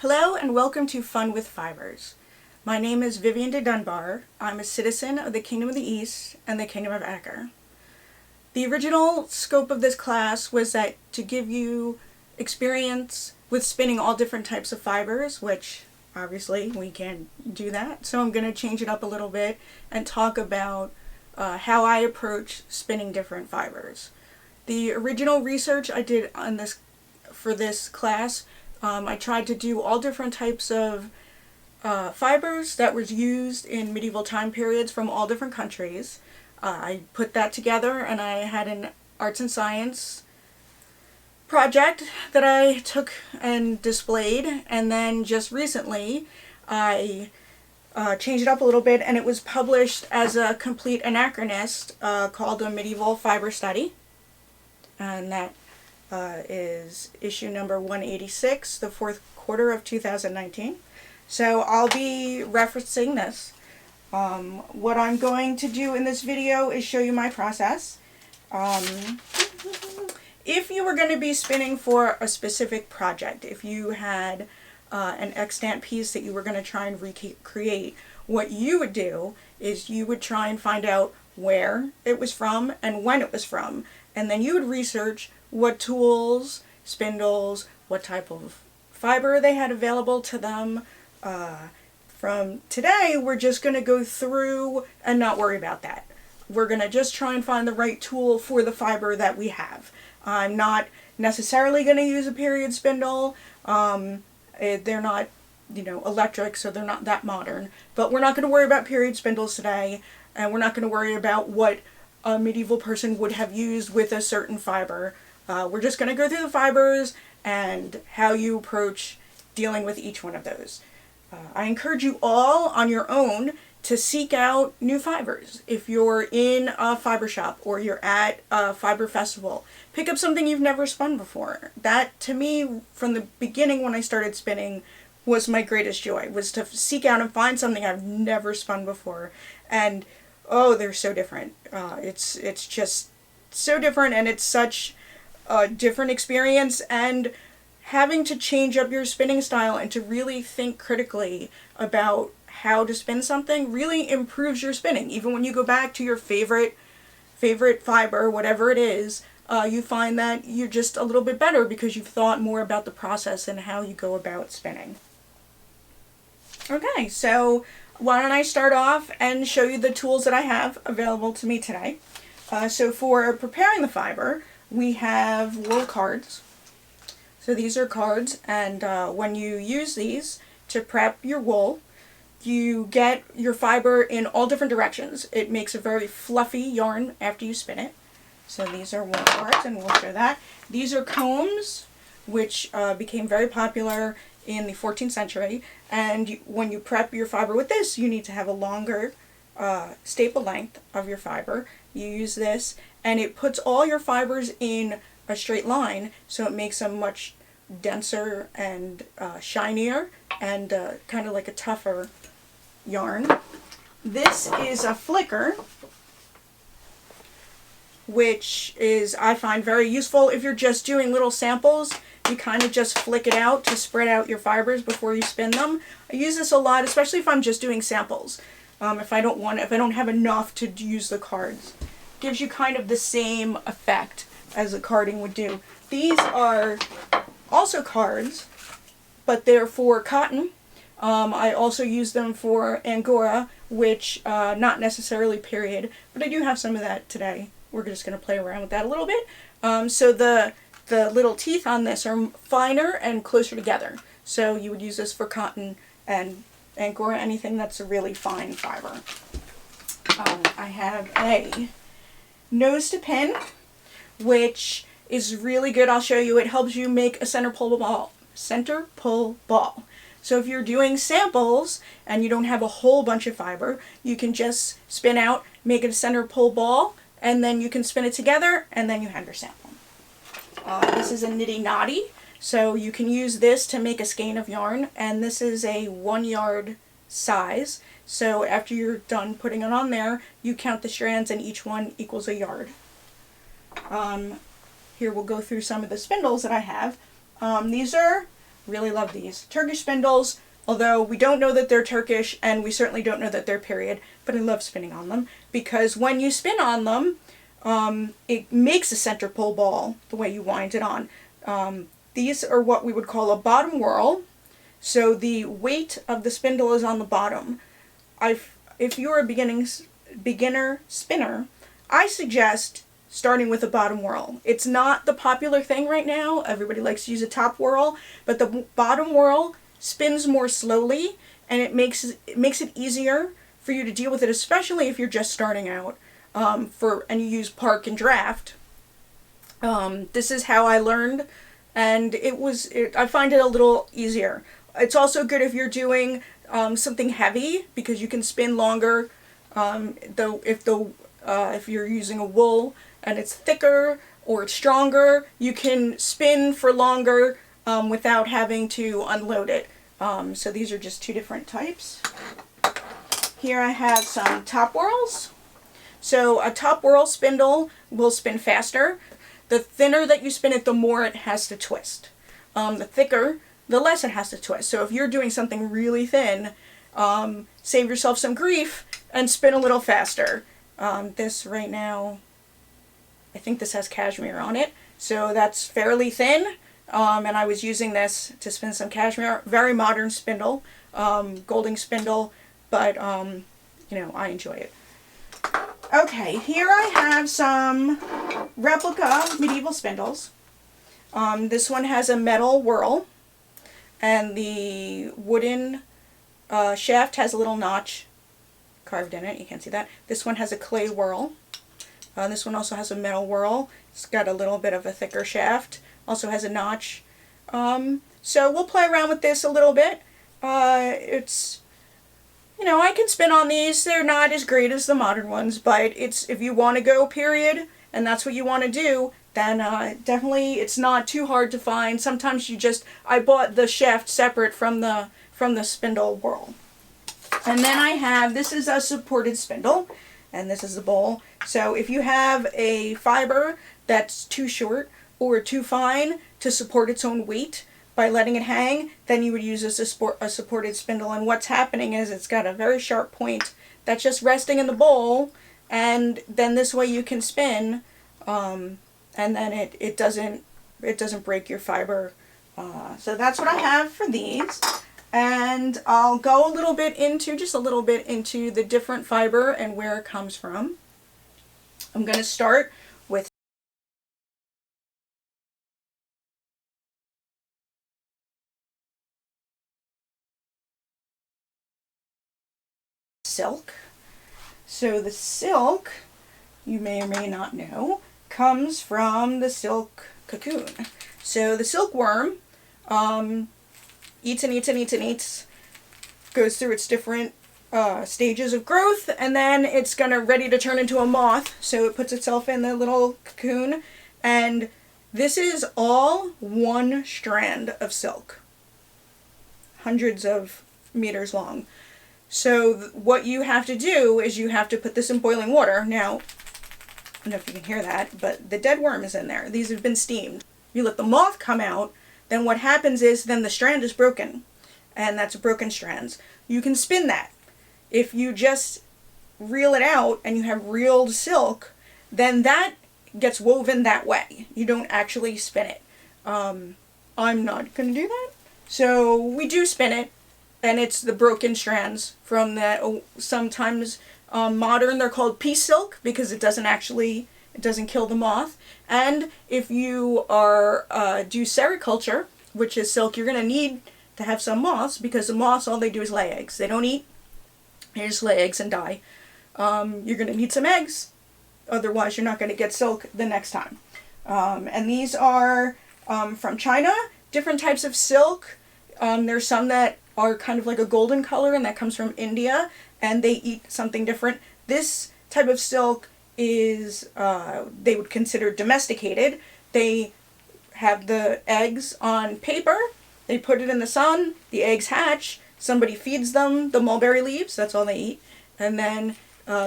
Hello and welcome to Fun with Fibers. My name is Vivian de Dunbar. I'm a citizen of the Kingdom of the East and the Kingdom of Acker. The original scope of this class was that to give you experience with spinning all different types of fibers, which obviously we can't do that, so I'm going to change it up a little bit and talk about how I approach spinning different fibers. The original research I did on this for this class, I tried to do all different types of fibers that was used in medieval time periods from all different countries. I put that together and I had an arts and science project that I took and displayed, and then just recently I changed it up a little bit and it was published as a complete anachronist called a Medieval Fiber Study, and that is issue number 186, the fourth quarter of 2019. So I'll be referencing this. What I'm going to do in this video is show you my process. If you were going to be spinning for a specific project, if you had an extant piece that you were going to try and recreate, what you would do is you would try and find out where it was from and when it was from, and then you would research what tools, spindles, what type of fiber they had available to them. From today, we're just going to go through and not worry about that. We're going to just try and find the right tool for the fiber that we have. I'm not necessarily going to use a period spindle. They're not, electric, so they're not that modern. But we're not going to worry about period spindles today, and we're not going to worry about what a medieval person would have used with a certain fiber. We're just going to go through the fibers and how you approach dealing with each one of those. I encourage you all on your own to seek out new fibers. If you're in a fiber shop or you're at a fiber festival, pick up something you've never spun before. That, to me, from the beginning when I started spinning, was my greatest joy, was to seek out and find something I've never spun before. And, oh, they're so different. It's just so different, and it's such a different experience, and having to change up your spinning style and to really think critically about how to spin something really improves your spinning. Even when you go back to your favorite fiber, whatever it is, you find that you're just a little bit better because you've thought more about the process and how you go about spinning. Okay, so why don't I start off and show you the tools that I have available to me today. So for preparing the fiber, we have Whirl cards. So these are cards, and when you use these to prep your wool, you get your fiber in all different directions. It makes a very fluffy yarn after you spin it. So these are Whirl cards, and we'll show that. These are combs, which became very popular in the 14th century, and when you prep your fiber with this, you need to have a longer staple length of your fiber. You use this, and it puts all your fibers in a straight line, so it makes them much denser and shinier and kind of like a tougher yarn. This is a flicker, which is, I find, very useful if you're just doing little samples. You kind of just flick it out to spread out your fibers before you spin them. I use this a lot, especially if I'm just doing samples. If I don't have enough to use the cards. Gives you kind of the same effect as the carding would do. These are also cards, but they're for cotton. I also use them for Angora, which not necessarily period, but I do have some of that today. We're just going to play around with that a little bit. So the little teeth on this are finer and closer together. So you would use this for cotton and Angora, anything that's a really fine fiber. I have a nose to pin, which is really good. I'll show you. It helps you make a center pull ball. So if you're doing samples and you don't have a whole bunch of fiber, you can just spin out, make it a center pull ball, and then you can spin it together, and then you have your sample. This is a nitty knotty, so you can use this to make a skein of yarn, and this is a 1 yard size. So after you're done putting it on there, you count the strands and each one equals a yard. Here we'll go through some of the spindles that I have. These are Really love these. Turkish Spindles, although we don't know that they're Turkish, and we certainly don't know that they're period, but I love spinning on them, because when you spin on them, it makes a center pole ball the way you wind it on. These are what we would call a bottom whirl, so the weight of the spindle is on the bottom. If you're a beginner spinner, I suggest starting with a bottom whirl. It's not the popular thing right now. Everybody likes to use a top whirl, but the bottom whirl spins more slowly, and it makes it easier for you to deal with it, especially if you're just starting out, and you use park and draft. This is how I learned, and I find it a little easier. It's also good if you're doing something heavy, because you can spin longer. If you're using a wool and it's thicker or it's stronger, you can spin for longer without having to unload it. So these are just two different types. Here I have some top whirls. So a top whirl spindle will spin faster. The thinner that you spin it, the more it has to twist. The thicker, the less it has to twist. So if you're doing something really thin, save yourself some grief and spin a little faster. This right now, I think this has cashmere on it, so that's fairly thin, and I was using this to spin some cashmere. Very modern spindle, Golding spindle, but I enjoy it. Okay, here I have some replica medieval spindles. This one has a metal whirl, and the wooden shaft has a little notch carved in it. You can't see that. This one has a clay whirl. This one also has a metal whirl. It's got a little bit of a thicker shaft. Also has a notch. So we'll play around with this a little bit. I can spin on these. They're not as great as the modern ones, but if you want to go period, and that's what you want to do, then definitely it's not too hard to find. Sometimes I bought the shaft separate from the spindle whirl. And then this is a supported spindle, and this is the bowl. So if you have a fiber that's too short or too fine to support its own weight by letting it hang, then you would use a supported spindle. And what's happening is it's got a very sharp point that's just resting in the bowl, and then this way you can spin, and then it doesn't break your fiber. So that's what I have for these. And I'll go just a little bit into the different fiber and where it comes from. I'm going to start with silk. So the silk, you may or may not know, comes from the silk cocoon. So the silkworm eats and eats and eats and eats, goes through its different stages of growth, and then it's ready to turn into a moth, so it puts itself in the little cocoon, and this is all one strand of silk, hundreds of meters long. So what you have to do is you have to put this in boiling water. Now, I don't know if you can hear that, but the dead worm is in there. These have been steamed. You let the moth come out, then what happens is then the strand is broken, and that's broken strands. You can spin that. If you just reel it out and you have reeled silk, then that gets woven that way. You don't actually spin it. I'm not going to do that. So we do spin it, and it's the broken strands from that. Sometimes modern, they're called piece silk because it doesn't kill the moth. And if you do sericulture, which is silk, you're going to need to have some moths, because the moths, all they do is lay eggs. They don't eat. They just lay eggs and die. You're going to need some eggs. Otherwise, you're not going to get silk the next time. And these are from China, different types of silk. There's some that are kind of like a golden color, and that comes from India, and they eat something different. This type of silk is, they would consider domesticated. They have the eggs on paper, they put it in the sun, the eggs hatch, somebody feeds them the mulberry leaves, that's all they eat, and then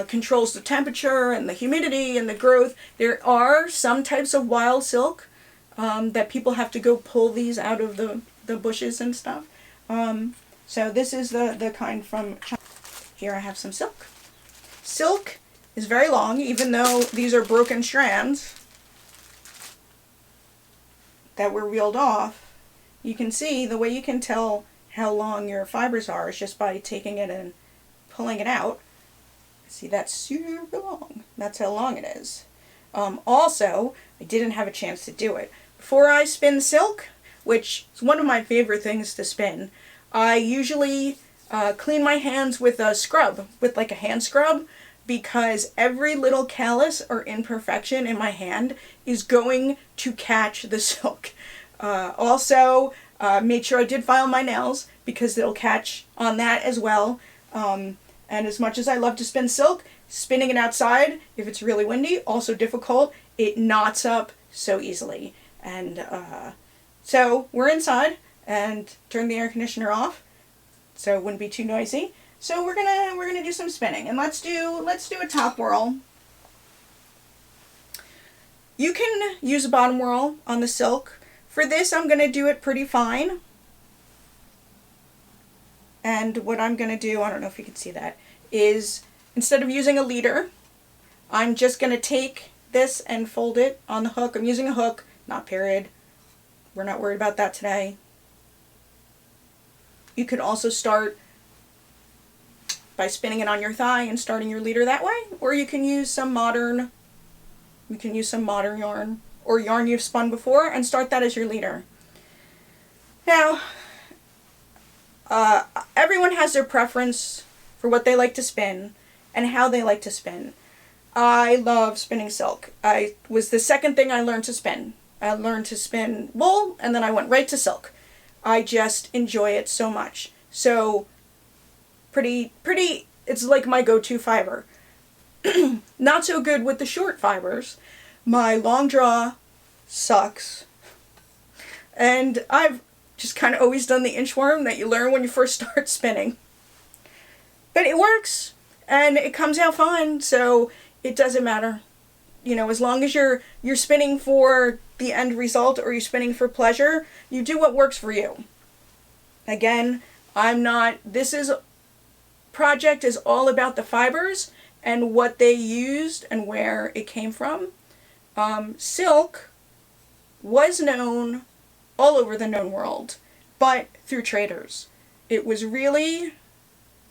controls the temperature and the humidity and the growth. There are some types of wild silk that people have to go pull these out of the the bushes and stuff. So this is the kind from China. Here I have some silk. Silk is very long, even though these are broken strands that were reeled off. You can see the way you can tell how long your fibers are is just by taking it and pulling it out. See, that's super long. That's how long it is. Also, I didn't have a chance to do it. Before I spin silk, which is one of my favorite things to spin, I usually clean my hands with a scrub, with like a hand scrub, because every little callus or imperfection in my hand is going to catch the silk. Also, made sure I did file my nails because it'll catch on that as well. And as much as I love to spin silk, spinning it outside, if it's really windy, also difficult. It knots up so easily. And so we're inside and turn the air conditioner off so it wouldn't be too noisy. So we're gonna do some spinning, and let's do a top whirl. You can use a bottom whirl on the silk. For this, I'm gonna do it pretty fine. And what I'm going to do, I don't know if you can see that, is instead of using a leader, I'm just going to take this and fold it on the hook. I'm using a hook, not period. We're not worried about that today. You could also start by spinning it on your thigh and starting your leader that way, or you can use some modern yarn or yarn you've spun before and start that as your leader. Now, everyone has their preference for what they like to spin and how they like to spin. I love spinning silk. I was the second thing I learned to spin. I learned to spin wool and then I went right to silk. I just enjoy it so much. So pretty, it's like my go-to fiber. Not so good with the short fibers. My long draw sucks. And I've just kind of always done the inchworm that you learn when you first start spinning. But it works, and it comes out fine, so it doesn't matter. You know, as long as you're spinning for the end result or you're spinning for pleasure, you do what works for you. Again, this project is all about the fibers and what they used and where it came from. Silk was known all over the known world, but through traders. It was really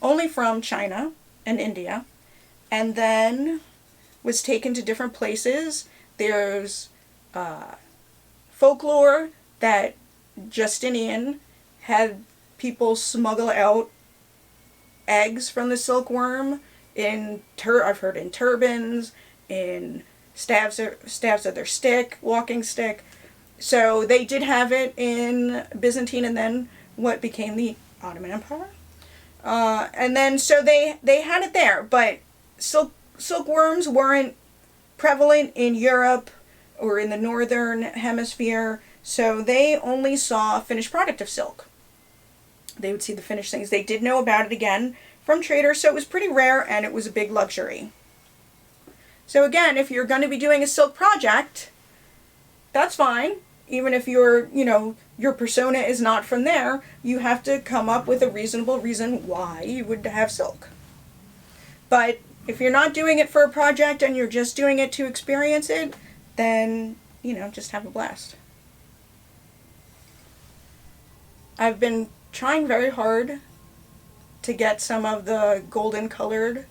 only from China and India, and then was taken to different places. There's folklore that Justinian had people smuggle out eggs from the silkworm I've heard in turbans, in stabs of their stick, walking stick. So they did have it in Byzantine and then what became the Ottoman Empire. And then so they had it there, but silkworms weren't prevalent in Europe or in the northern hemisphere, so they only saw finished product of silk. They would see the finished things. They did know about it again from traders, so it was pretty rare and it was a big luxury. So again, if you're going to be doing a silk project, that's fine. Even if your persona is not from there, you have to come up with a reasonable reason why you would have silk. But if you're not doing it for a project and you're just doing it to experience it, then, just have a blast. I've been trying very hard to get some of the golden colored,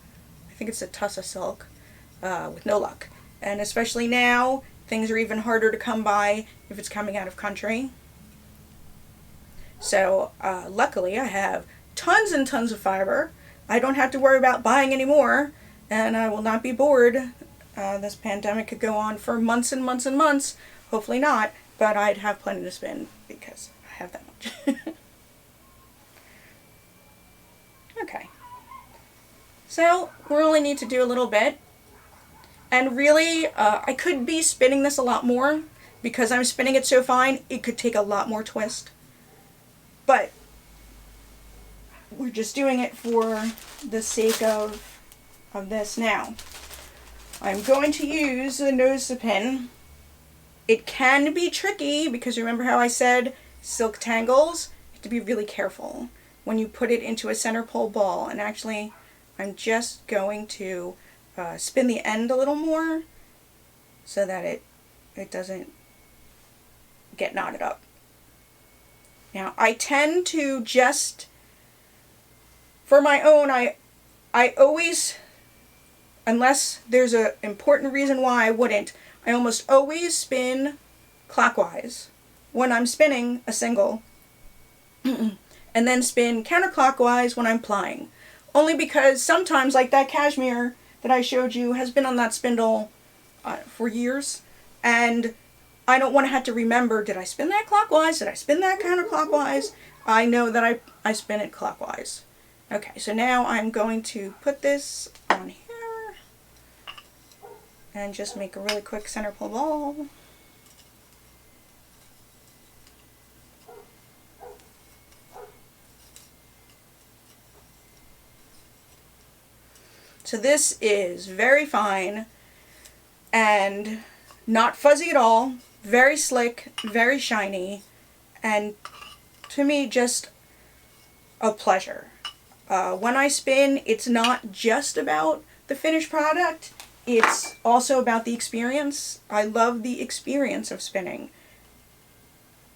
I think it's a tussa silk, with no luck. And especially now, things are even harder to come by if it's coming out of country. So luckily I have tons and tons of fiber. I don't have to worry about buying any more, and I will not be bored. This pandemic could go on for months and months and months. Hopefully not, but I'd have plenty to spin because I have that much. Okay. So we only need to do a little bit. And really, I could be spinning this a lot more. Because I'm spinning it so fine, it could take a lot more twist. But we're just doing it for the sake of this now. I'm going to use the nose pin. It can be tricky because remember how I said silk tangles, you have to be really careful when you put it into a center pole ball. And actually, I'm just going to spin the end a little more so that it doesn't get knotted up. Now, I tend to just, for my own, I always, unless there's an important reason why I wouldn't, I almost always spin clockwise when I'm spinning a single, and then spin counterclockwise when I'm plying. Only because sometimes, like that cashmere that I showed you has been on that spindle for years, and I don't want to have to remember, did I spin that clockwise? Did I spin that counterclockwise? I know that I spin it clockwise. Okay, so now I'm going to put this on here and just make a really quick center pull ball. So this is very fine and not fuzzy at all, very slick, very shiny, and to me just a pleasure. When I spin, it's not just about the finished product, it's also about the experience. I love the experience of spinning.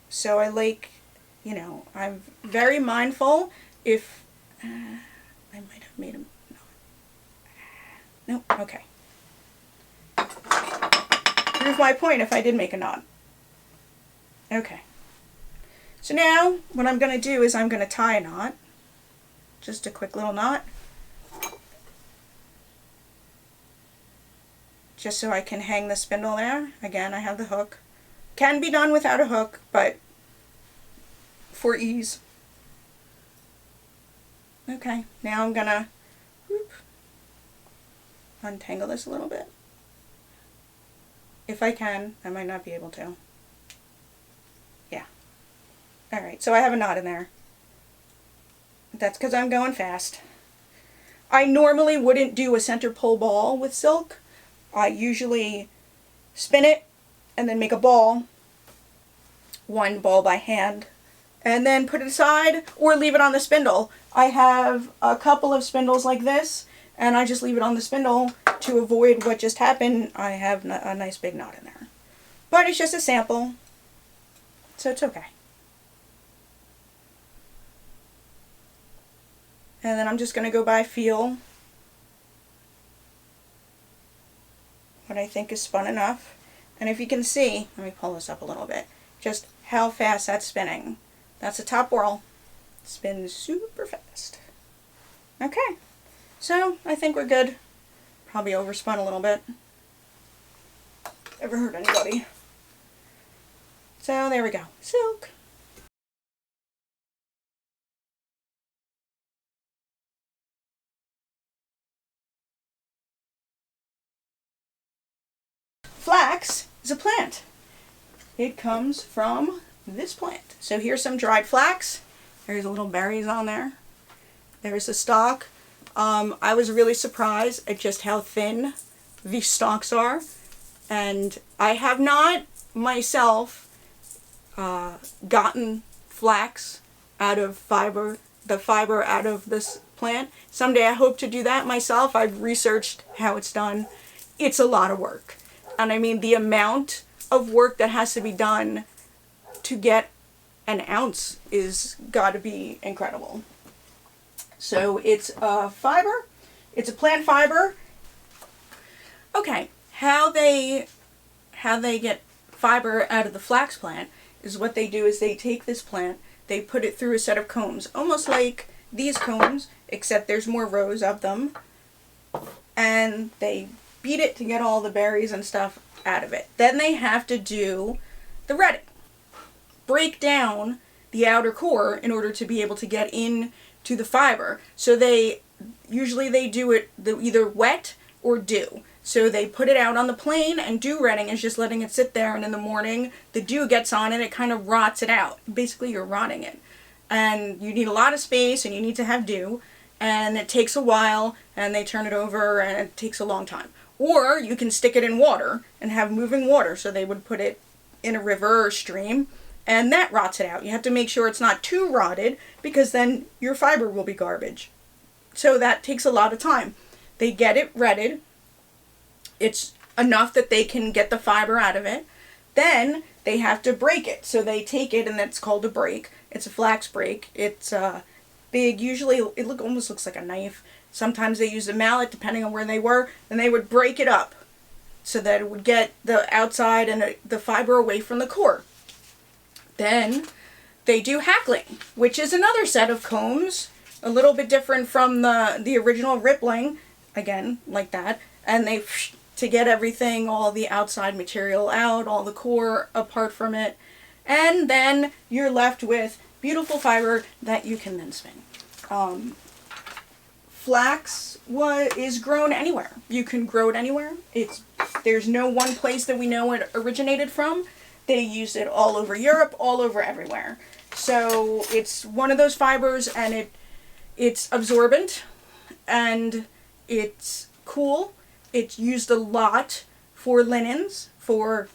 So I like, you know, I'm very mindful if, I might have made a no, okay. Prove my point if I did make a knot. Okay. So now, what I'm going to do is I'm going to tie a knot. Just a quick little knot. Just so I can hang the spindle there. Again, I have the hook. Can be done without a hook, but for ease. Okay, now I'm going to untangle this a little bit. If I can, I might not be able to. Yeah. Alright, so I have a knot in there. That's because I'm going fast. I normally wouldn't do a center pole ball with silk. I usually spin it and then make a ball. One ball by hand. And then put it aside or leave it on the spindle. I have a couple of spindles like this, and I just leave it on the spindle to avoid what just happened. I have a nice big knot in there. But it's just a sample, so it's okay. And then I'm just going to go by feel what I think is spun enough. And if you can see, let me pull this up a little bit, just how fast that's spinning. That's a top whirl. Spins super fast. Okay. So, I think we're good. Probably overspun a little bit. Ever hurt anybody? So, there we go. Silk. Flax is a plant. It comes from this plant. So, here's some dried flax. There's little berries on there. There's the stalk. I was really surprised at just how thin these stalks are, and I have not myself gotten flax out of the fiber out of this plant. Someday I hope to do that myself. I've researched how it's done. It's a lot of work, and I mean the amount of work that has to be done to get an ounce is got to be incredible. So it's a fiber, it's a plant fiber. Okay, how they get fiber out of the flax plant is what they do is they take this plant, they put it through a set of combs, almost like these combs, except there's more rows of them, and they beat it to get all the berries and stuff out of it. Then they have to do the retting, break down the outer core in order to be able to get in to the fiber. So they do it either wet or dew. So they put it out on the plane, and dew retting is just letting it sit there, and in the morning the dew gets on it, it kind of rots it out. Basically you're rotting it. And you need a lot of space, and you need to have dew, and it takes a while, and they turn it over, and it takes a long time. Or you can stick it in water and have moving water. So they would put it in a river or stream and that rots it out. You have to make sure it's not too rotted, because then your fiber will be garbage. So that takes a lot of time. They get it retted. It's enough that they can get the fiber out of it. Then they have to break it. So they take it, and that's called a break. It's a flax break. It's big. Usually it almost looks like a knife. Sometimes they use a mallet, depending on where they were, and they would break it up so that it would get the outside and the fiber away from the core. Then they do hackling, which is another set of combs, a little bit different from the original rippling, again, like that, and they, to get everything, all the outside material out, all the core apart from it, and then you're left with beautiful fiber that you can then spin. Flax is grown anywhere. You can grow it anywhere. There's no one place that we know it originated from. They use it all over Europe, all over everywhere. So it's one of those fibers, and it's absorbent, and it's cool. It's used a lot for linen, flax,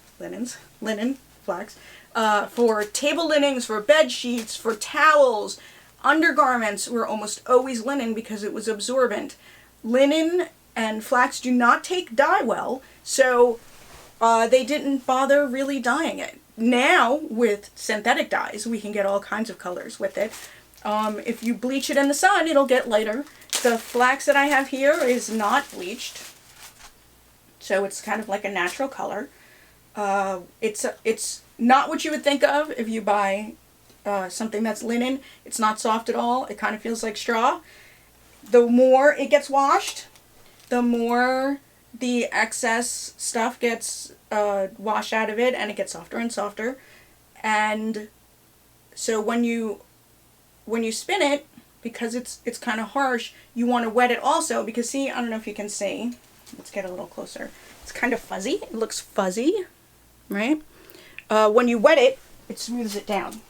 for table linens, for bed sheets, for towels. Undergarments were almost always linen because it was absorbent. Linen and flax do not take dye well, so they didn't bother really dyeing it. Now, with synthetic dyes, we can get all kinds of colors with it. If you bleach it in the sun, it'll get lighter. The flax that I have here is not bleached, so it's kind of like a natural color. It's not what you would think of if you buy something that's linen. It's not soft at all. It kind of feels like straw. The more it gets washed, the more the excess stuff gets washed out of it, and it gets softer and softer. And so when you spin it, because it's kind of harsh, you want to wet it also, because see, I don't know if you can see. Let's get a little closer. It's kind of fuzzy. It looks fuzzy, right? When you wet it, it smooths it down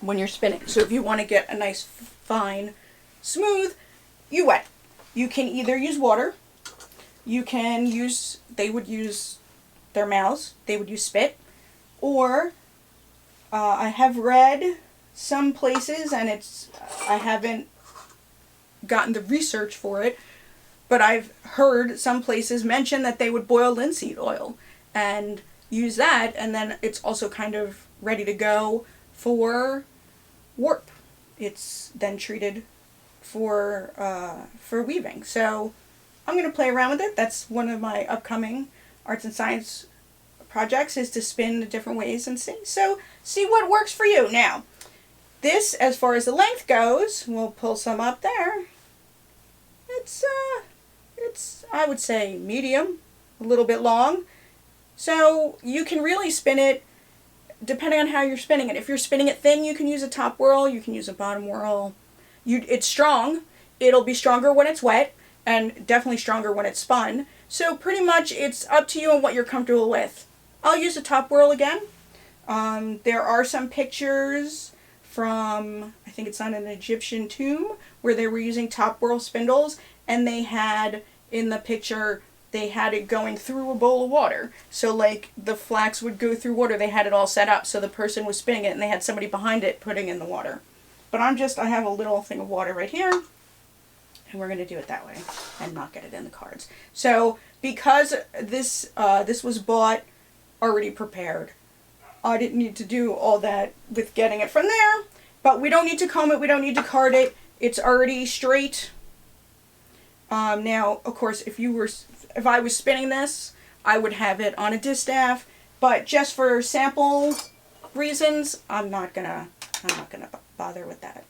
when you're spinning. So if you want to get a nice, fine, smooth, you wet. You can either use water. You can use, they would use their mouths. They would use spit. Or I have read some places, and I haven't gotten the research for it, but I've heard some places mention that they would boil linseed oil and use that, and then it's also kind of ready to go for warp. It's then treated for weaving. So I'm going to play around with it. That's one of my upcoming arts and science projects, is to spin the different ways and see. So see what works for you. Now, this, as far as the length goes, we'll pull some up there. It's I would say medium, a little bit long. So you can really spin it depending on how you're spinning it. If you're spinning it thin, you can use a top whirl, you can use a bottom whirl. It's strong. It'll be stronger when it's wet, and definitely stronger when it's spun. So pretty much it's up to you and what you're comfortable with. I'll use a top whirl again. There are some pictures from, I think it's on an Egyptian tomb, where they were using top whirl spindles, and they had, in the picture, they had it going through a bowl of water. So like the flax would go through water, they had it all set up, so the person was spinning it, and they had somebody behind it putting in the water. But I have a little thing of water right here, and we're going to do it that way and not get it in the cards. So because this was bought already prepared, I didn't need to do all that with getting it from there, but we don't need to comb it, we don't need to card it, it's already straight. Now, of course, if I was spinning this, I would have it on a distaff, but just for sample reasons, I'm not gonna bother with that.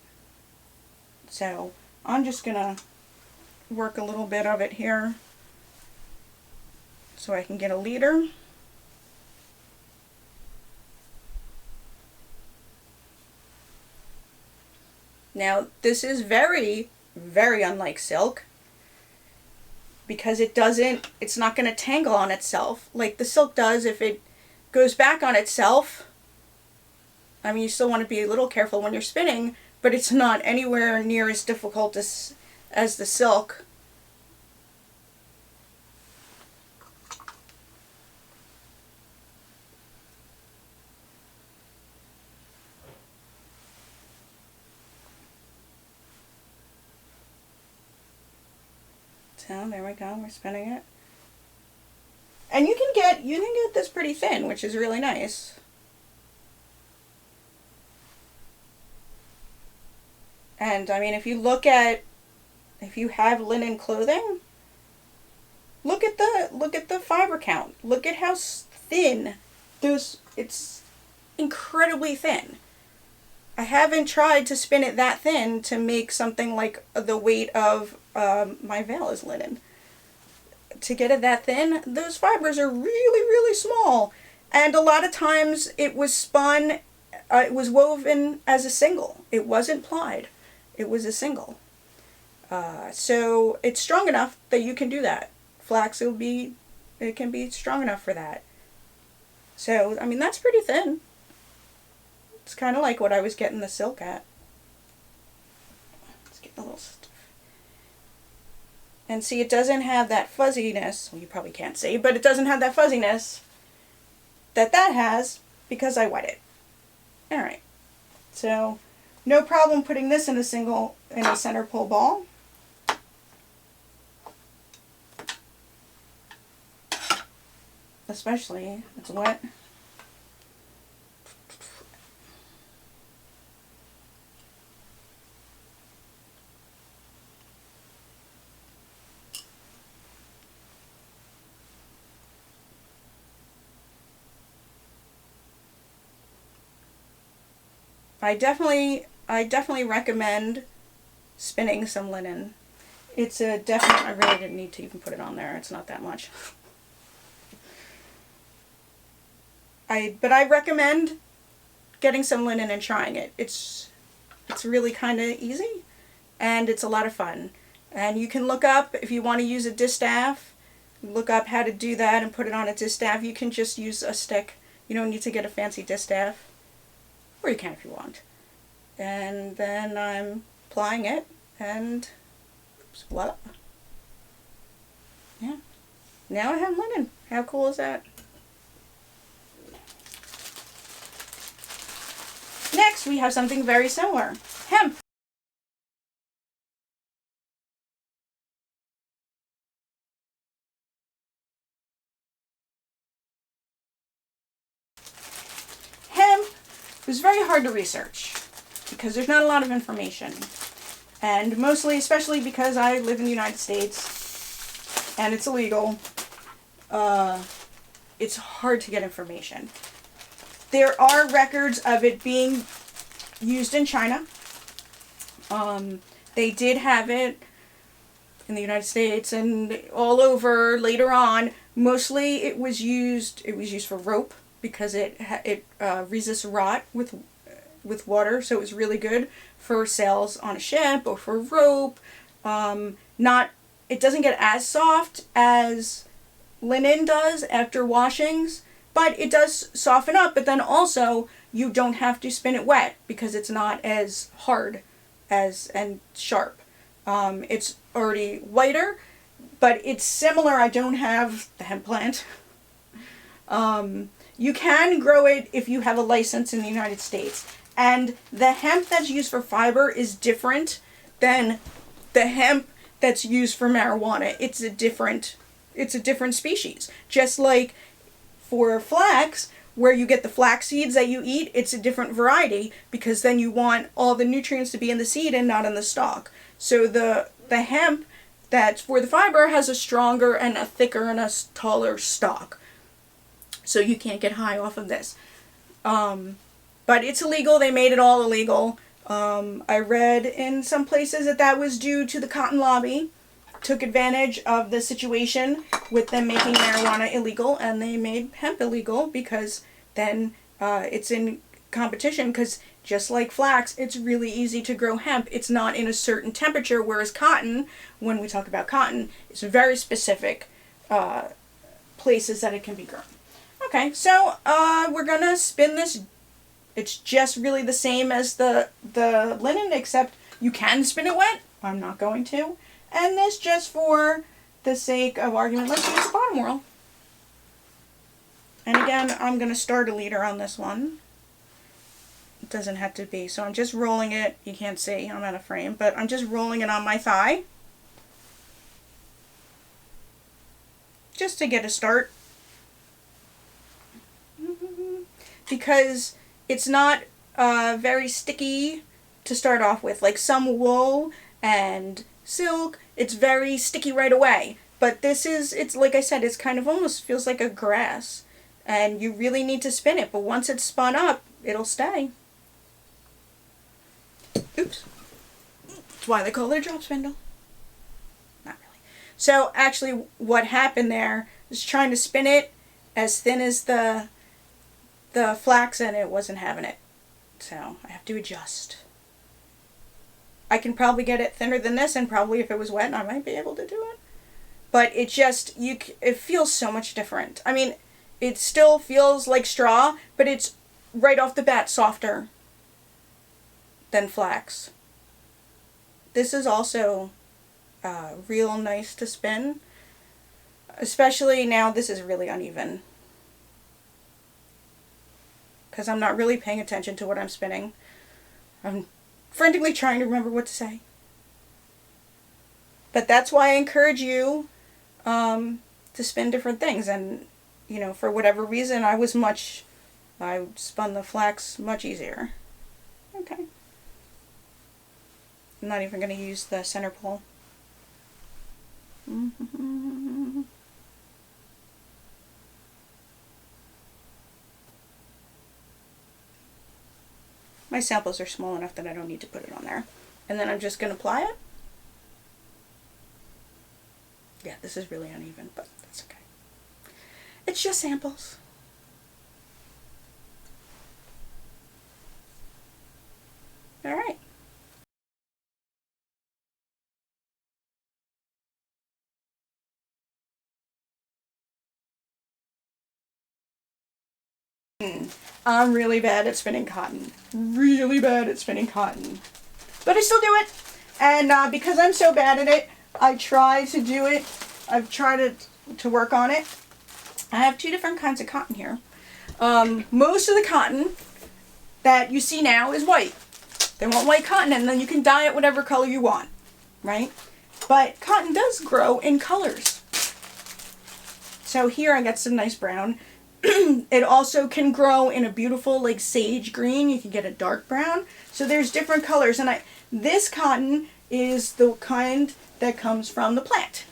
So I'm just gonna work a little bit of it here so I can get a leader. Now, this is very, very unlike silk, because it's not going to tangle on itself like the silk does. If it goes back on itself, I mean, you still want to be a little careful when you're spinning, but it's not anywhere near as difficult as the silk. So there we go, we're spinning it. And you can get this pretty thin, which is really nice. And I mean, if you have linen clothing, look at the fiber count. Look at how thin it's incredibly thin. I haven't tried to spin it that thin to make something like the weight of my veil is linen. To get it that thin, those fibers are really, really small. And a lot of times it was spun, it was woven as a single. It wasn't plied. It was a single. So it's strong enough that you can do that. Flax, it can be strong enough for that. So, I mean, that's pretty thin. It's kind of like what I was getting the silk at. Let's get the little stuff. And see, it doesn't have that fuzziness. Well, you probably can't see, but it doesn't have that fuzziness that has because I wet it. Alright. So, no problem putting this in a center pull ball. Especially, it's wet. I definitely recommend spinning some linen. It's a definite, I really didn't need to even put it on there, it's not that much. But I recommend getting some linen and trying it. It's really kind of easy, and it's a lot of fun. And you can look up, if you want to use a distaff, look up how to do that and put it on a distaff. You can just use a stick. You don't need to get a fancy distaff. Or you can if you want. And then I'm applying it, and voila. Yeah. Now I have linen. How cool is that? Next, we have something very similar. Hemp. Hemp was very hard to research because there's not a lot of information. And mostly, especially because I live in the United States and it's illegal, it's hard to get information. There are records of it being used in China. They did have it in the United States and all over later on. Mostly it was used for rope because it resists rot with water, so it was really good for sails on a ship or for rope. It doesn't get as soft as linen does after washings, but it does soften up, but then also you don't have to spin it wet because it's not as hard and sharp. It's already whiter, but it's similar. I don't have the hemp plant. You can grow it if you have a license in the United States. And the hemp that's used for fiber is different than the hemp that's used for marijuana. It's a different species. Just like for flax, where you get the flax seeds that you eat, it's a different variety because then you want all the nutrients to be in the seed and not in the stalk. So the hemp that's for the fiber has a stronger and a thicker and a taller stalk. So you can't get high off of this. But it's illegal. They made it all illegal. I read in some places that was due to the cotton lobby. Took advantage of the situation with them making marijuana illegal, and they made hemp illegal because then it's in competition, because just like flax, it's really easy to grow hemp. It's not in a certain temperature, whereas cotton, when we talk about cotton, it's very specific places that it can be grown. Okay, so we're gonna spin this. It's just really the same as the linen, except you can spin it wet. I'm not going to. And this, just for the sake of argument, let's use the bottom whirl. And again, I'm going to start a leader on this one. It doesn't have to be. So I'm just rolling it. You can't see, I'm out of frame. But I'm just rolling it on my thigh. just to get a start. Because it's not very sticky to start off with. Like some wool and silk, it's very sticky right away. But this is, it's like I said, it's kind of almost feels like a grass. And you really need to spin it. But once it's spun up, it'll stay. Oops. That's why they call it a drop spindle. Not really. So actually what happened there is trying to spin it as thin as the flax, and it wasn't having it. So I have to adjust. I can probably get it thinner than this, and probably if it was wet I might be able to do it. But it just, it feels so much different. I mean, it still feels like straw, but it's right off the bat softer than flax. This is also real nice to spin. Especially now this is really uneven. Because I'm not really paying attention to what I'm spinning. I'm frantically trying to remember what to say. But that's why I encourage you to spin different things. And, you know, for whatever reason, I spun the flax much easier. Okay. I'm not even going to use the center pole. My samples are small enough that I don't need to put it on there. And then I'm just going to apply it. Yeah, this is really uneven, but that's okay. It's just samples. All right. I'm really bad at spinning cotton. Really bad at spinning cotton. But I still do it. And because I'm so bad at it, I try to do it. I've tried to work on it. I have two different kinds of cotton here. Most of the cotton that you see now is white. They want white cotton, and then you can dye it whatever color you want, right? But cotton does grow in colors. So here I got some nice brown. It also can grow in a beautiful like sage green. You can get a dark brown. So there's different colors, and this cotton is the kind that comes from the plant.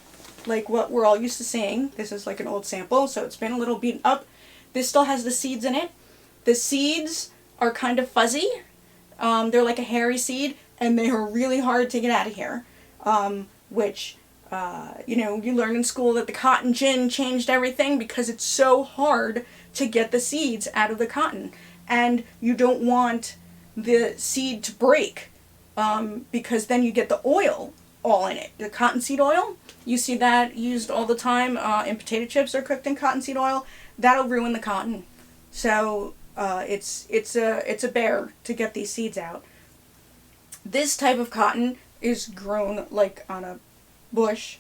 Like what we're all used to seeing. This is like an old sample, so it's been a little beaten up. This still has the seeds in it. The seeds are kind of fuzzy. They're like a hairy seed, and they are really hard to get out of here. You know, you learn in school that the cotton gin changed everything because it's so hard to get the seeds out of the cotton. And you don't want the seed to break because then you get the oil all in it. The cottonseed oil, you see that used all the time in potato chips are cooked in cottonseed oil. That'll ruin the cotton. So it's a bear to get these seeds out. This type of cotton is grown like on a bush,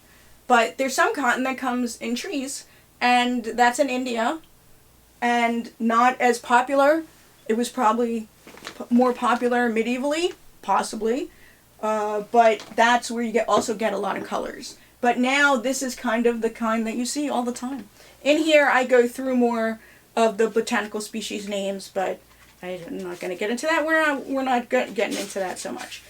but there's some cotton that comes in trees, and that's in India, and not as popular. It was probably more popular medievally, possibly, but that's where you also get a lot of colors. But now this is kind of the kind that you see all the time. In here I go through more of the botanical species names, but I'm not going to get into that. We're not getting into that so much.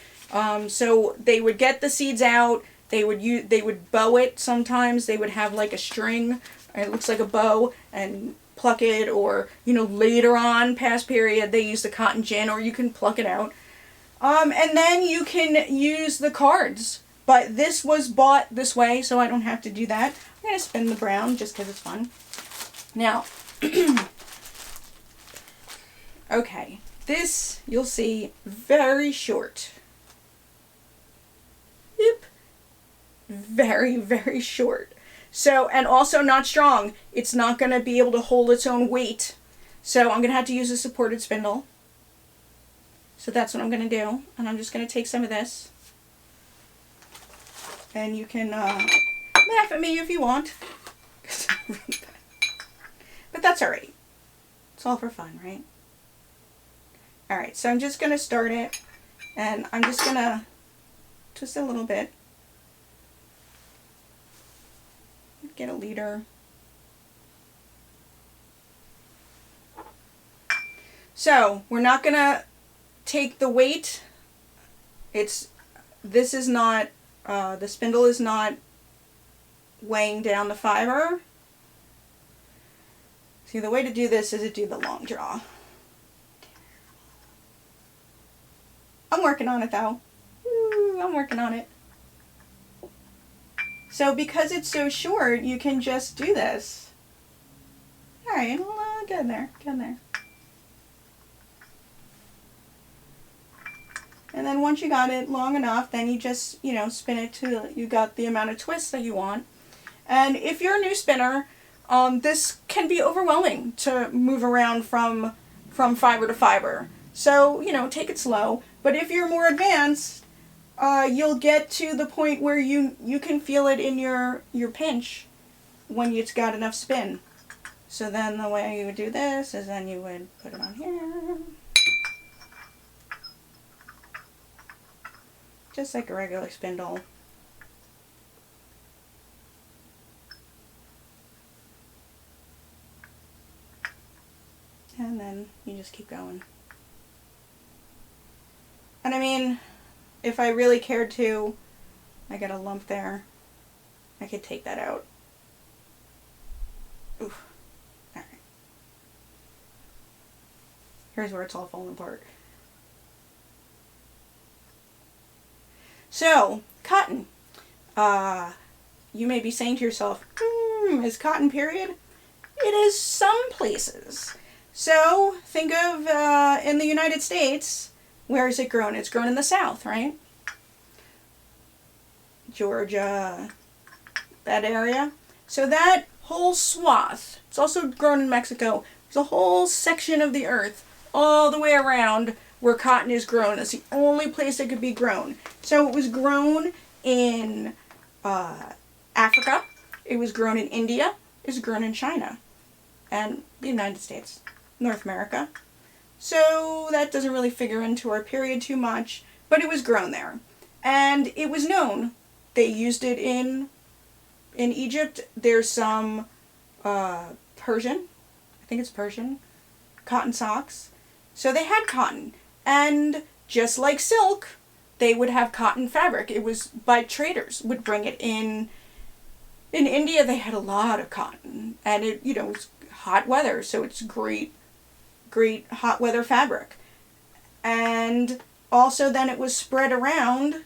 So they would get the seeds out. They would bow it sometimes. They would have like a string. It looks like a bow, and pluck it, or you know, later on past period they use the cotton gin, or you can pluck it out. And then you can use the cards. But this was bought this way, so I don't have to do that. I'm going to spin the brown just because it's fun. Now, okay, this you'll see very short. Yep. Very, very short. So, and also not strong. It's not going to be able to hold its own weight. So I'm going to have to use a supported spindle. So that's what I'm going to do. And I'm just going to take some of this. And you can laugh at me if you want. But that's alright. It's all for fun, right? Alright, so I'm just going to start it. And I'm just going to twist it a little bit. Get a leader. So we're not going to take the weight. This is not, the spindle is not weighing down the fiber. See, the way to do this is to do the long draw. I'm working on it though. Ooh, I'm working on it. So because it's so short, you can just do this. Alright, get in there, get in there. And then once you got it long enough, then you just, you know, spin it till you got the amount of twists that you want. And if you're a new spinner, this can be overwhelming to move around from fiber to fiber. So, you know, take it slow. But if you're more advanced, you'll get to the point where you can feel it in your pinch when it's got enough spin. So then the way you would do this is then you would put it on here. Just like a regular spindle. And then you just keep going. And I mean, if I really cared to, I got a lump there, I could take that out. Oof. Alright. Here's where it's all falling apart. So, cotton. You may be saying to yourself, is cotton period? It is some places. So, think of in the United States, where is it grown? It's grown in the South, right? Georgia, that area. So that whole swath, it's also grown in Mexico. There's a whole section of the earth all the way around where cotton is grown. That's the only place it could be grown. So it was grown in Africa, it was grown in India, it was grown in China, and the United States, North America. So that doesn't really figure into our period too much, but it was grown there. And it was known. They used it in Egypt. There's some Persian, I think it's Persian, cotton socks. So they had cotton. And just like silk, they would have cotton fabric. It was by traders, would bring it in. In India, they had a lot of cotton. And it, you know, it was hot weather, so it's great hot weather fabric. And also then it was spread around,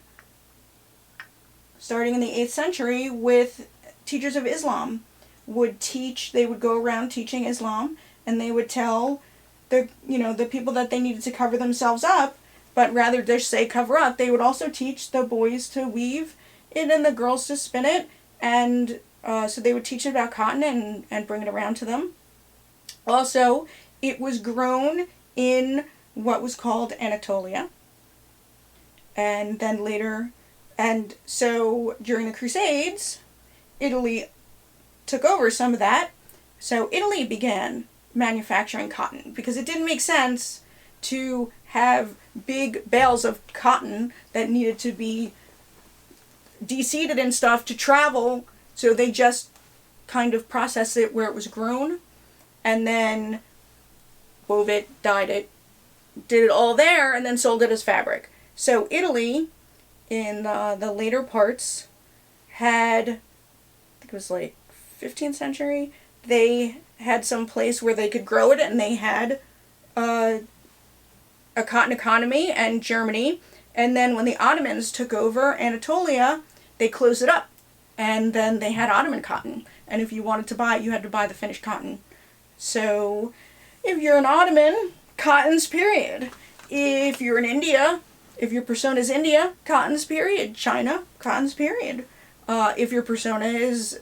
starting in the 8th century, with teachers of Islam would teach, they would go around teaching Islam, and they would tell the people that they needed to cover themselves up, but rather just say cover up, they would also teach the boys to weave it and the girls to spin it, and so they would teach about cotton and bring it around to them. Also, it was grown in what was called Anatolia, and then later, and so during the Crusades, Italy took over some of that, so Italy began manufacturing cotton, because it didn't make sense to have big bales of cotton that needed to be de-seeded and stuff to travel, so they just kind of processed it where it was grown, and then wove it, dyed it, did it all there, and then sold it as fabric. So Italy, in the later parts, had, I think it was like 15th century, they had some place where they could grow it, and they had a cotton economy, and Germany. And then when the Ottomans took over Anatolia, they closed it up, and then they had Ottoman cotton. And if you wanted to buy it, you had to buy the finished cotton. So if you're an Ottoman, cotton's period. If you're in India, if your persona is India, cotton's period. China, cotton's period. If your persona is,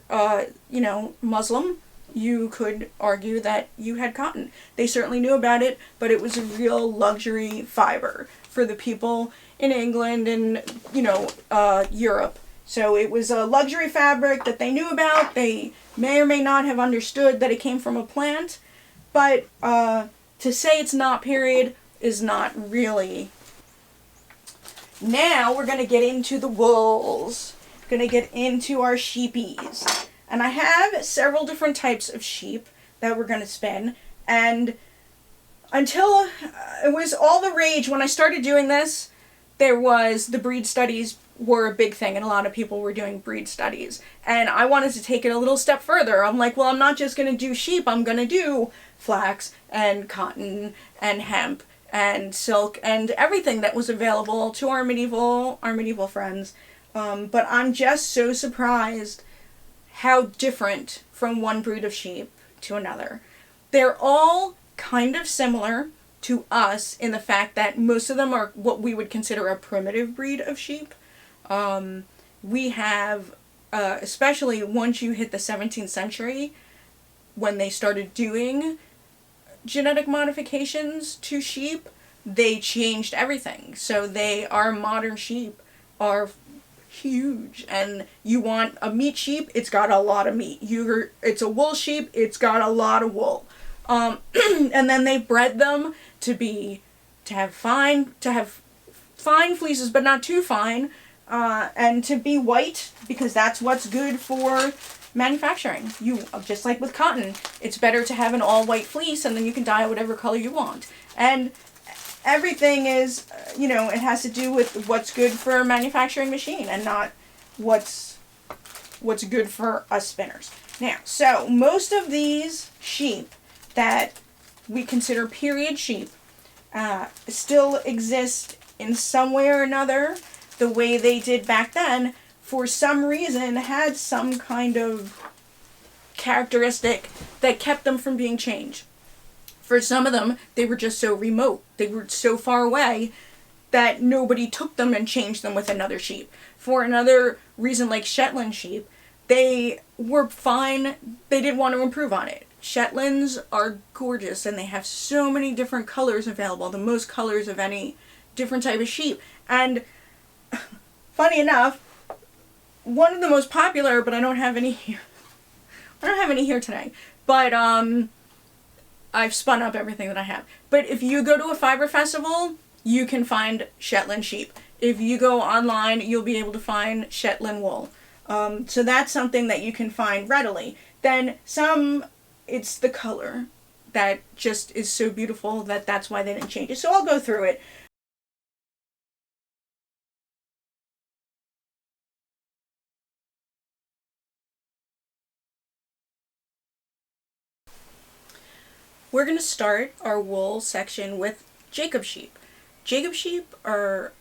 Muslim, you could argue that you had cotton. They certainly knew about it, but it was a real luxury fiber for the people in England and, Europe. So it was a luxury fabric that they knew about. They may or may not have understood that it came from a plant, but to say it's not period is not really. Now we're going to get into the wools. Going to get into our sheepies. And I have several different types of sheep that we're going to spin. And until it was all the rage when I started doing this, there was the breed studies were a big thing and a lot of people were doing breed studies. And I wanted to take it a little step further. I'm like, well, I'm not just going to do sheep, I'm going to do flax and cotton and hemp and silk and everything that was available to our medieval friends. But I'm just so surprised how different from one breed of sheep to another. They're all kind of similar to us in the fact that most of them are what we would consider a primitive breed of sheep. We have, especially once you hit the 17th century, when they started doing genetic modifications to sheep, they changed everything. So our modern sheep are huge, and you want a meat sheep, it's got a lot of meat. It's a wool sheep, it's got a lot of wool. And then they bred them to have fine fleeces, but not too fine, and to be white, because that's what's good for manufacturing. Just like with cotton, it's better to have an all white fleece, and then you can dye it whatever color you want. And everything is, it has to do with what's good for a manufacturing machine and not what's good for us spinners. Now, so most of these sheep that we consider period sheep still exist in some way or another the way they did back then. For some reason, had some kind of characteristic that kept them from being changed. For some of them, they were just so remote. They were so far away that nobody took them and changed them with another sheep. For another reason, like Shetland sheep, they were fine. They didn't want to improve on it. Shetlands are gorgeous, and they have so many different colors available, the most colors of any different type of sheep. And funny enough, one of the most popular, but I don't have any here. I don't have any here today. But I've spun up everything that I have. But if you go to a fiber festival, you can find Shetland sheep. If you go online, you'll be able to find Shetland wool. So that's something that you can find readily. Then it's the color that just is so beautiful that's why they didn't change it. So I'll go through it. We're going to start our wool section with Jacob sheep. Jacob sheep are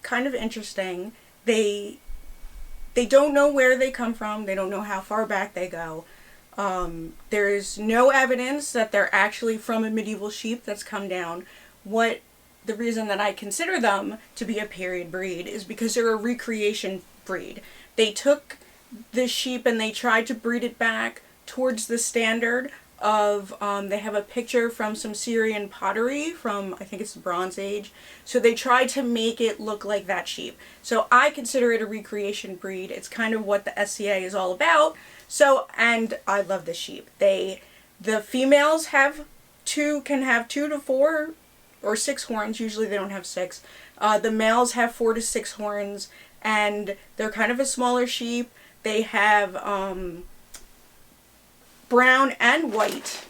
kind of interesting. They don't know where they come from. They don't know how far back they go. There is no evidence that they're actually from a medieval sheep that's come down. The reason that I consider them to be a period breed is because they're a recreation breed. They took the sheep and they tried to breed it back towards the standard of, they have a picture from some Syrian pottery from, I think it's the Bronze Age. So they tried to make it look like that sheep. So I consider it a recreation breed. It's kind of what the SCA is all about. So, and I love this sheep. The females can have 2 to 4 or 6 horns. Usually they don't have 6. The males have 4 to 6 horns, and they're kind of a smaller sheep. They have, brown and white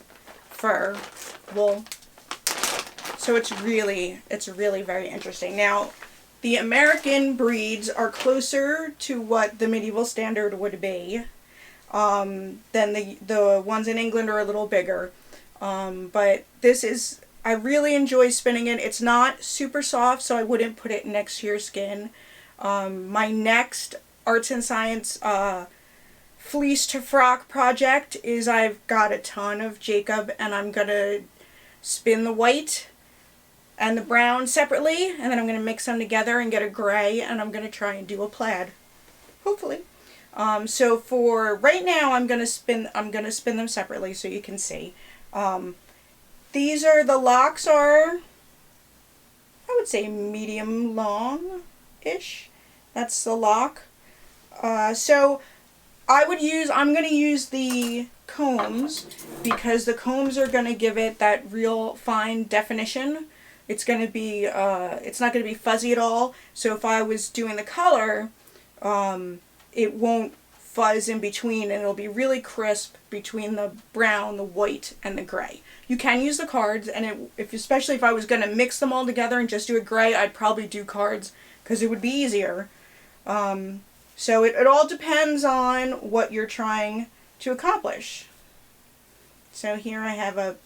fur wool. So it's really very interesting. Now, the American breeds are closer to what the medieval standard would be. Then the ones in England are a little bigger. But I really enjoy spinning it. It's not super soft, so I wouldn't put it next to your skin. My next Arts and Science fleece to frock project is I've got a ton of Jacob, and I'm going to spin the white and the brown separately, and then I'm going to mix them together and get a gray, and I'm going to try and do a plaid. Hopefully. So for right now, I'm going to spin them separately so you can see. The locks are, I would say, medium long-ish. That's the lock. So I'm going to use the combs, because the combs are going to give it that real fine definition. It's going to be, it's not going to be fuzzy at all. So if I was doing the color, it won't fuzz in between, and it'll be really crisp between the brown, the white, and the gray. You can use the cards, and especially if I was going to mix them all together and just do a gray, I'd probably do cards because it would be easier. So it all depends on what you're trying to accomplish. So here I have a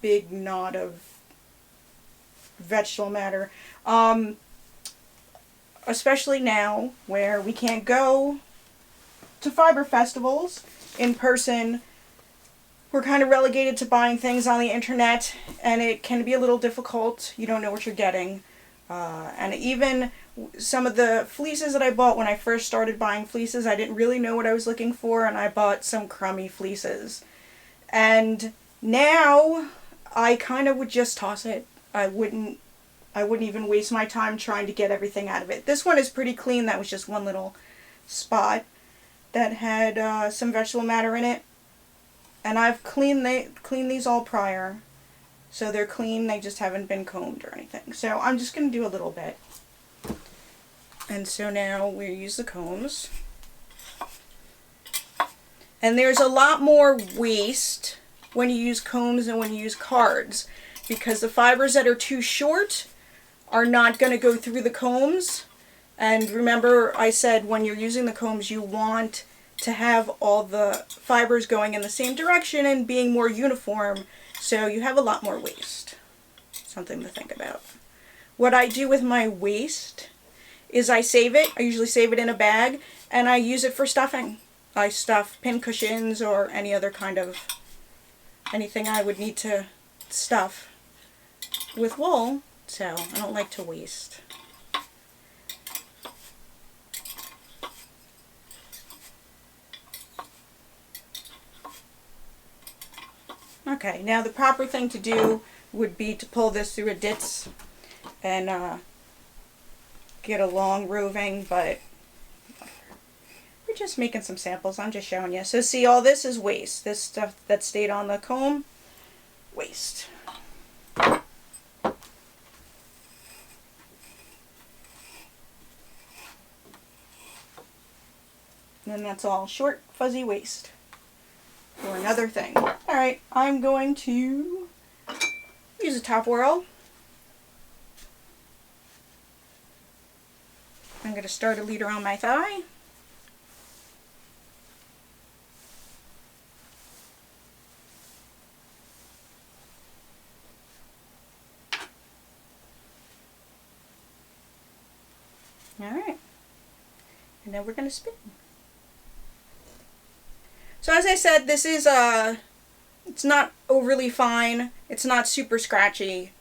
big knot of vegetable matter. Especially now where we can't go to fiber festivals in person, we're kind of relegated to buying things on the internet, and it can be a little difficult. You don't know what you're getting. And even some of the fleeces that I bought when I first started buying fleeces, I didn't really know what I was looking for, and I bought some crummy fleeces. And now I kind of would just toss it. I wouldn't even waste my time trying to get everything out of it. This one is pretty clean. That was just one little spot that had some vegetable matter in it. And I've cleaned these all prior. So they're clean, they just haven't been combed or anything. So I'm just going to do a little bit. And so now we use the combs. And there's a lot more waste when you use combs than when you use cards, because the fibers that are too short are not going to go through the combs. And remember, I said when you're using the combs, you want to have all the fibers going in the same direction and being more uniform, so you have a lot more waste. Something to think about. What I do with my waste is I save it. I usually save it in a bag, and I use it for stuffing. I stuff pin cushions or any other kind of anything I would need to stuff with wool, so I don't like to waste. Okay, now the proper thing to do would be to pull this through a ditz and get a long roving, but we're just making some samples. I'm just showing you. So see, all this is waste. This stuff that stayed on the comb, waste. And that's all short, fuzzy waste for another thing. Alright, I'm going to use a top whirl. I'm going to start a leader on my thigh. Alright, and then we're going to spin. So as I said, this is it's not overly fine. It's not super scratchy.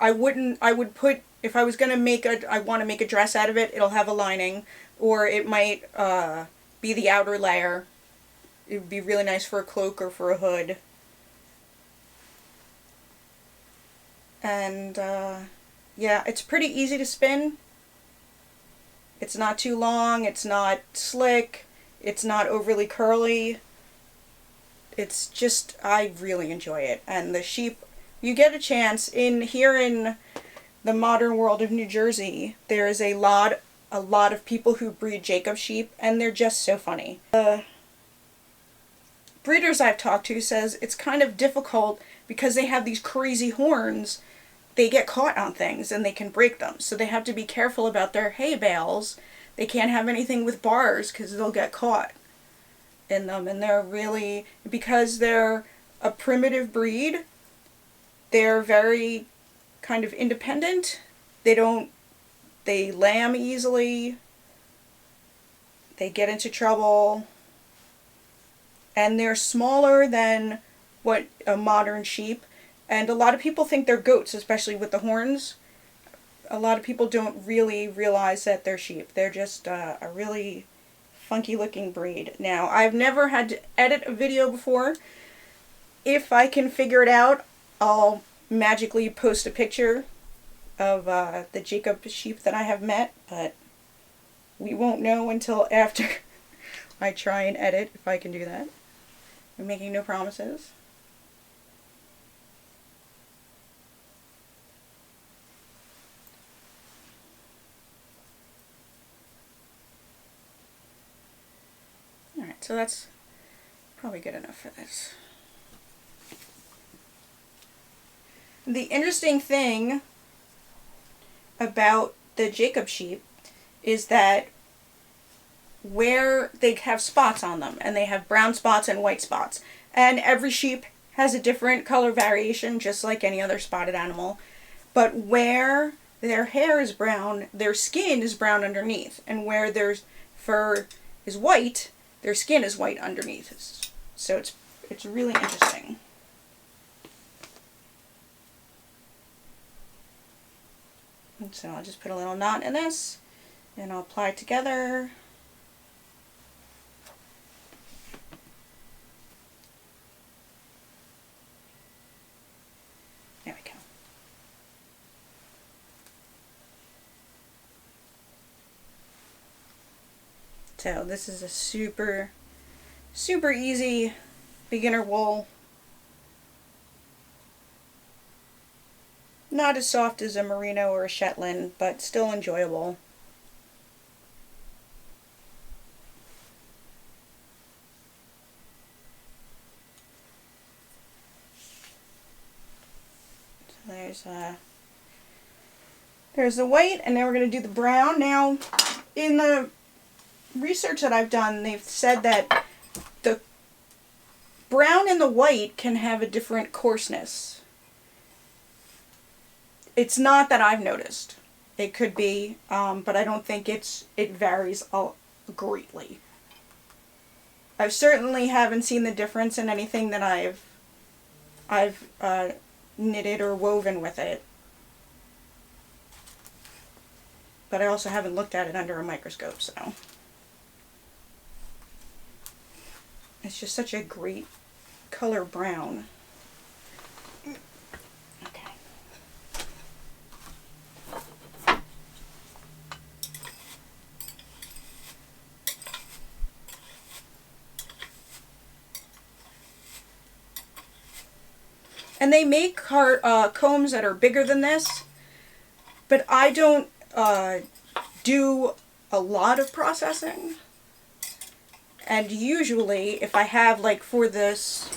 I would put, if I was going to I want to make a dress out of it, it'll have a lining, or it might be the outer layer. It would be really nice for a cloak or for a hood. And yeah, it's pretty easy to spin. It's not too long, it's not slick. It's not overly curly. It's just, I really enjoy it. And the sheep, you get a chance, here in the modern world of New Jersey, there is a lot of people who breed Jacob sheep, and they're just so funny. The breeders I've talked to says it's kind of difficult because they have these crazy horns. They get caught on things and they can break them. So they have to be careful about their hay bales. They can't have anything with bars because they'll get caught in them. And they're really, because they're a primitive breed, they're very kind of independent. They lamb easily. They get into trouble. And they're smaller than what a modern sheep. And a lot of people think they're goats, especially with the horns. A lot of people don't really realize that they're sheep. They're just a really funky looking breed. Now, I've never had to edit a video before. If I can figure it out, I'll magically post a picture of the Jacob sheep that I have met, but we won't know until after I try and edit, if I can do that. I'm making no promises. So that's probably good enough for this. The interesting thing about the Jacob sheep is that where they have spots on them, and they have brown spots and white spots, and every sheep has a different color variation just like any other spotted animal, but where their hair is brown, their skin is brown underneath, and where their fur is white, their skin is white underneath. So it's really interesting. And so I'll just put a little knot in this, and I'll apply it together. There we go. So this is a super easy beginner wool. Not as soft as a merino or a Shetland, but still enjoyable. So there's the white, and now we're going to do the brown. Now, in the research that I've done, they've said that the brown and the white can have a different coarseness. It's not that I've noticed. It could be, but I don't think it varies greatly. I certainly haven't seen the difference in anything that I've knitted or woven with it. But I also haven't looked at it under a microscope, so. It's just such a great color brown. Okay. And they make combs that are bigger than this, but I don't do a lot of processing. And usually, if I have, like, for this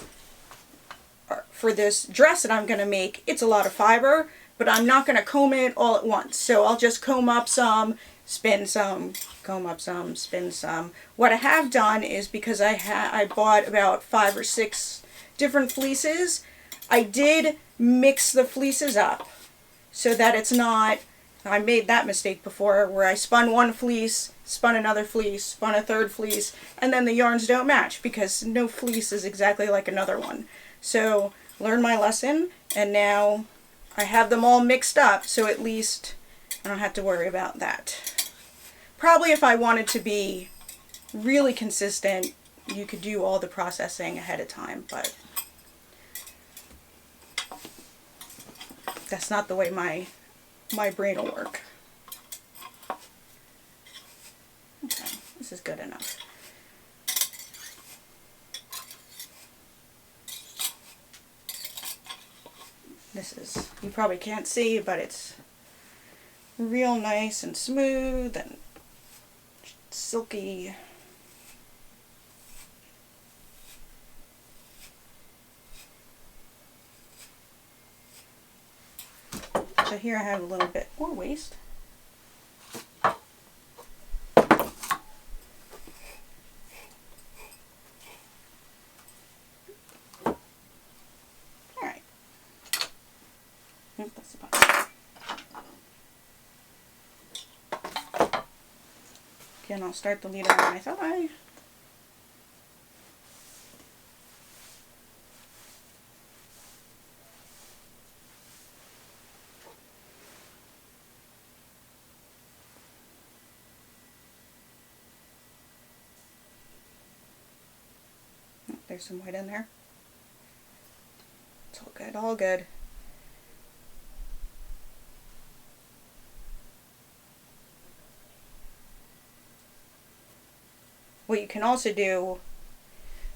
dress that I'm going to make, it's a lot of fiber, but I'm not going to comb it all at once. So I'll just comb up some, spin some, comb up some, spin some. What I have done is, because I bought about 5 or 6 different fleeces, I did mix the fleeces up so that it's not, I made that mistake before where I spun one fleece, spun another fleece, spun a third fleece, and then the yarns don't match because no fleece is exactly like another one. So, learned my lesson, and now I have them all mixed up, so at least I don't have to worry about that. Probably if I wanted to be really consistent, you could do all the processing ahead of time, but that's not the way my brain will work. Okay, this is good enough. This is, you probably can't see, but it's real nice and smooth and silky. So here I have a little bit more waste. Alright. That's the bottom. Again, I'll start the leader on my thigh. There's some white in there. It's all good, all good. What you can also do,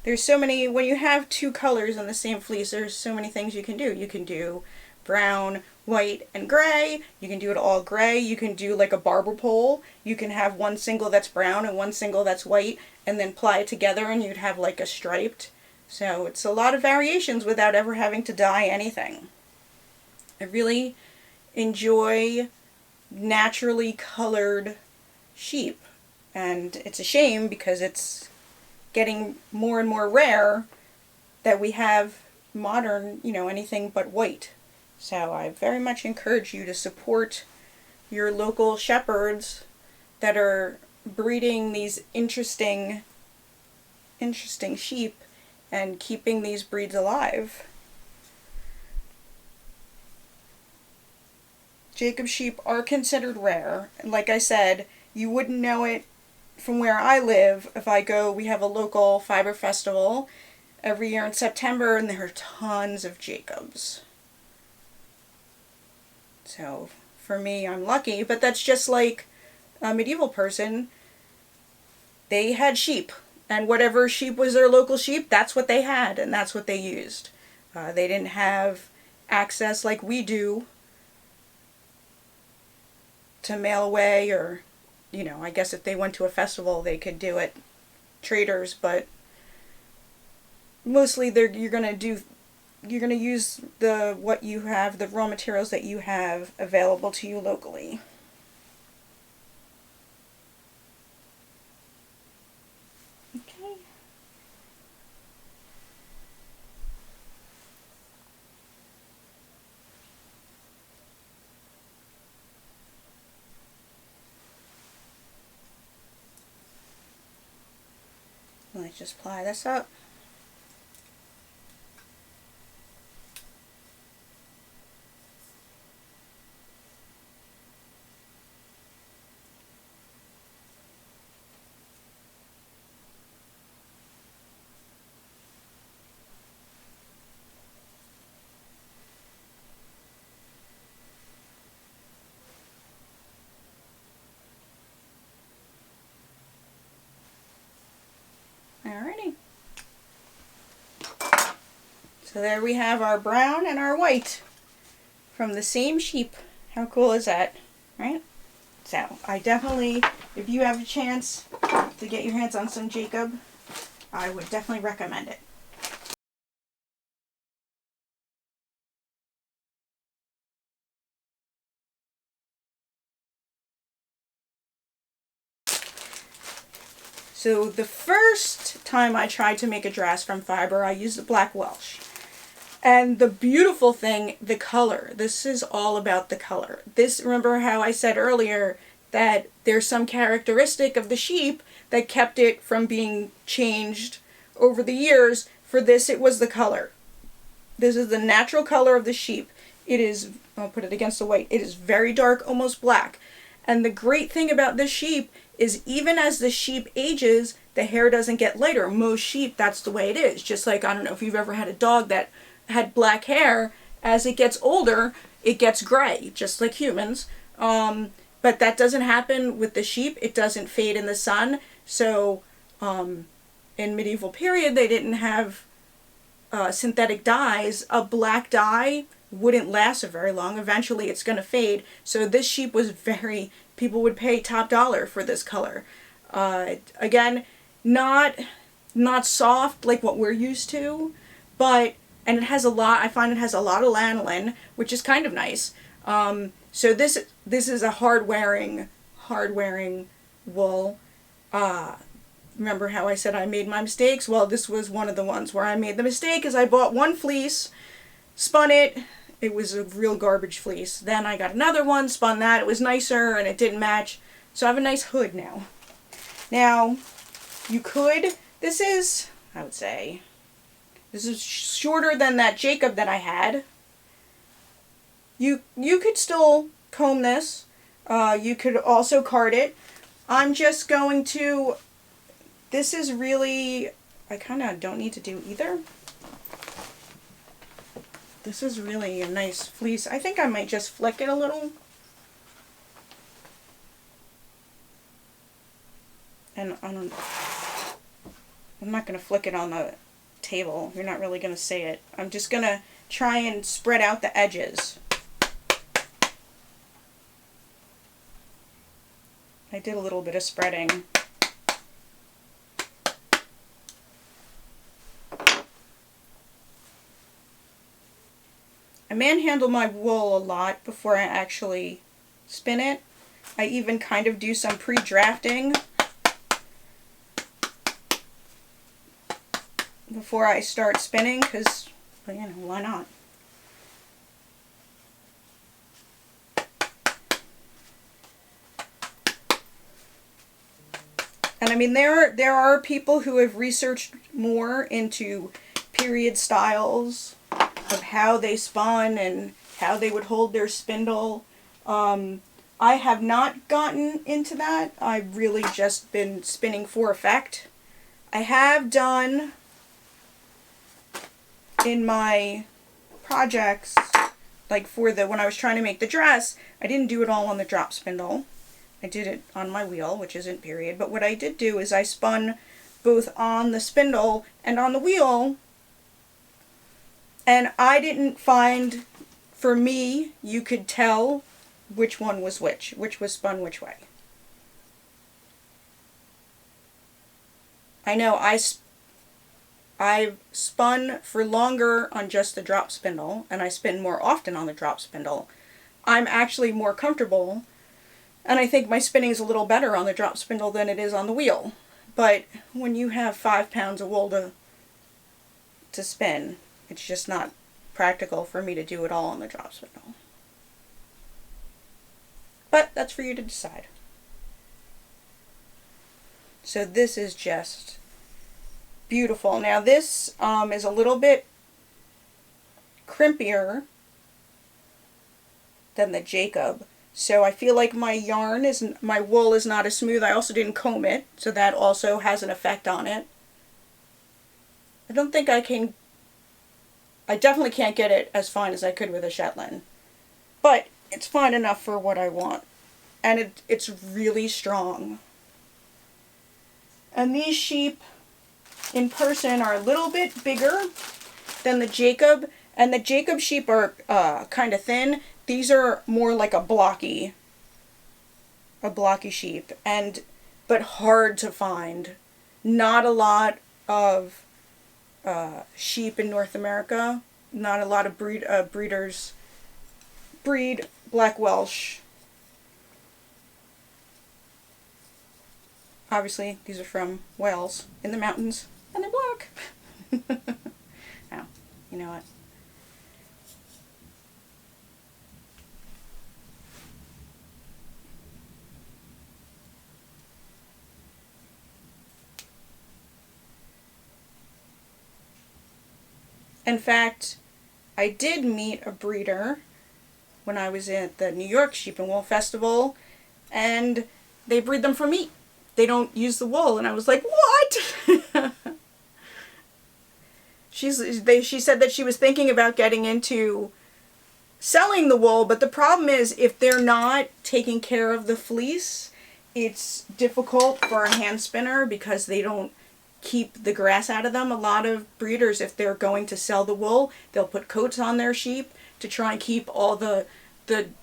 there's so many, when you have 2 colors on the same fleece, there's so many things you can do. You can do brown, white, and gray. You can do it all gray. You can do like a barber pole. You can have one single that's brown and one single that's white, and then ply it together and you'd have like a striped. So it's a lot of variations without ever having to dye anything. I really enjoy naturally colored sheep, and it's a shame because it's getting more and more rare that we have modern, anything but white. So I very much encourage you to support your local shepherds that are breeding these interesting sheep and keeping these breeds alive. Jacob sheep are considered rare, and like I said, you wouldn't know it from where I live. We have a local fiber festival every year in September, and there are tons of Jacobs. So for me, I'm lucky, but that's just like a medieval person. They had sheep, and whatever sheep was their local sheep, that's what they had, and that's what they used. They didn't have access like we do to mail away, or, I guess if they went to a festival, they could do it traders, but mostly you're going to use the raw materials that you have available to you locally. Okay. Let's just ply this up. Alrighty. So there we have our brown and our white from the same sheep. How cool is that, right? So I definitely, if you have a chance to get your hands on some Jacob, I would definitely recommend it. So the first time I tried to make a dress from fiber, I used the black Welsh. And the beautiful thing, the color. This is all about the color. Remember how I said earlier that there's some characteristic of the sheep that kept it from being changed over the years. For this, it was the color. This is the natural color of the sheep. It is, I'll put it against the white, it is very dark, almost black. And the great thing about this sheep is even as the sheep ages, the hair doesn't get lighter. Most sheep, that's the way it is. Just like, I don't know if you've ever had a dog that had black hair, as it gets older, it gets gray, just like humans. But that doesn't happen with the sheep. It doesn't fade in the sun. So in medieval period, they didn't have synthetic dyes. A black dye wouldn't last very long. Eventually it's going to fade. So this sheep was people would pay top dollar for this color. Again, not soft like what we're used to, and it has I find it has a lot of lanolin, which is kind of nice. So this is a hard wearing wool. Remember how I said I made my mistakes? Well, this was one of the ones where I made the mistake, is I bought one fleece, spun it, it was a real garbage fleece. Then I got another one, spun that, it was nicer, and it didn't match. So I have a nice hood now. Now, this is shorter than that Jacob that I had. You could still comb this. You could also card it. I'm just going to, this is really, I kind of don't need to do either. This is really a nice fleece. I think I might just flick it a little. And I'm not going to flick it on the table. You're not really going to see it. I'm just going to try and spread out the edges. I did a little bit of spreading. I manhandle my wool a lot before I actually spin it. I even kind of do some pre-drafting before I start spinning, because, well, you know, why not? And I mean, there are people who have researched more into period styles of how they spun and how they would hold their spindle. I have not gotten into that. I've really just been spinning for effect. I have done in my projects, like for the, when I was trying to make the dress, I didn't do it all on the drop spindle. I did it on my wheel, which isn't period, but what I did do is I spun both on the spindle and on the wheel, and I didn't find, for me, you could tell which one was which was spun which way. I know I've spun for longer on just the drop spindle, and I spin more often on the drop spindle. I'm actually more comfortable, and I think my spinning is a little better on the drop spindle than it is on the wheel. But when you have 5 pounds of wool to spin, it's just not practical for me to do it all on the drop spindle. But that's for you to decide. So this is just beautiful. Now this is a little bit crimpier than the Jacob. So I feel like my wool is not as smooth. I also didn't comb it, so that also has an effect on it. I don't think I definitely can't get it as fine as I could with a Shetland. But it's fine enough for what I want. And it's really strong. And these sheep in person are a little bit bigger than the Jacob. And the Jacob sheep are kind of thin. These are more like a blocky sheep, but hard to find. Not a lot of sheep in North America. Not a lot of breeders breed Black Welsh. Obviously, these are from Wales in the mountains, and they're black. Now, you know what? In fact, I did meet a breeder when I was at the New York Sheep and Wool Festival, and they breed them for meat. They don't use the wool, and I was like, what? She said that she was thinking about getting into selling the wool, but the problem is if they're not taking care of the fleece, it's difficult for a hand spinner because they don't keep the grass out of them. A lot of breeders, if they're going to sell the wool, they'll put coats on their sheep to try and keep all the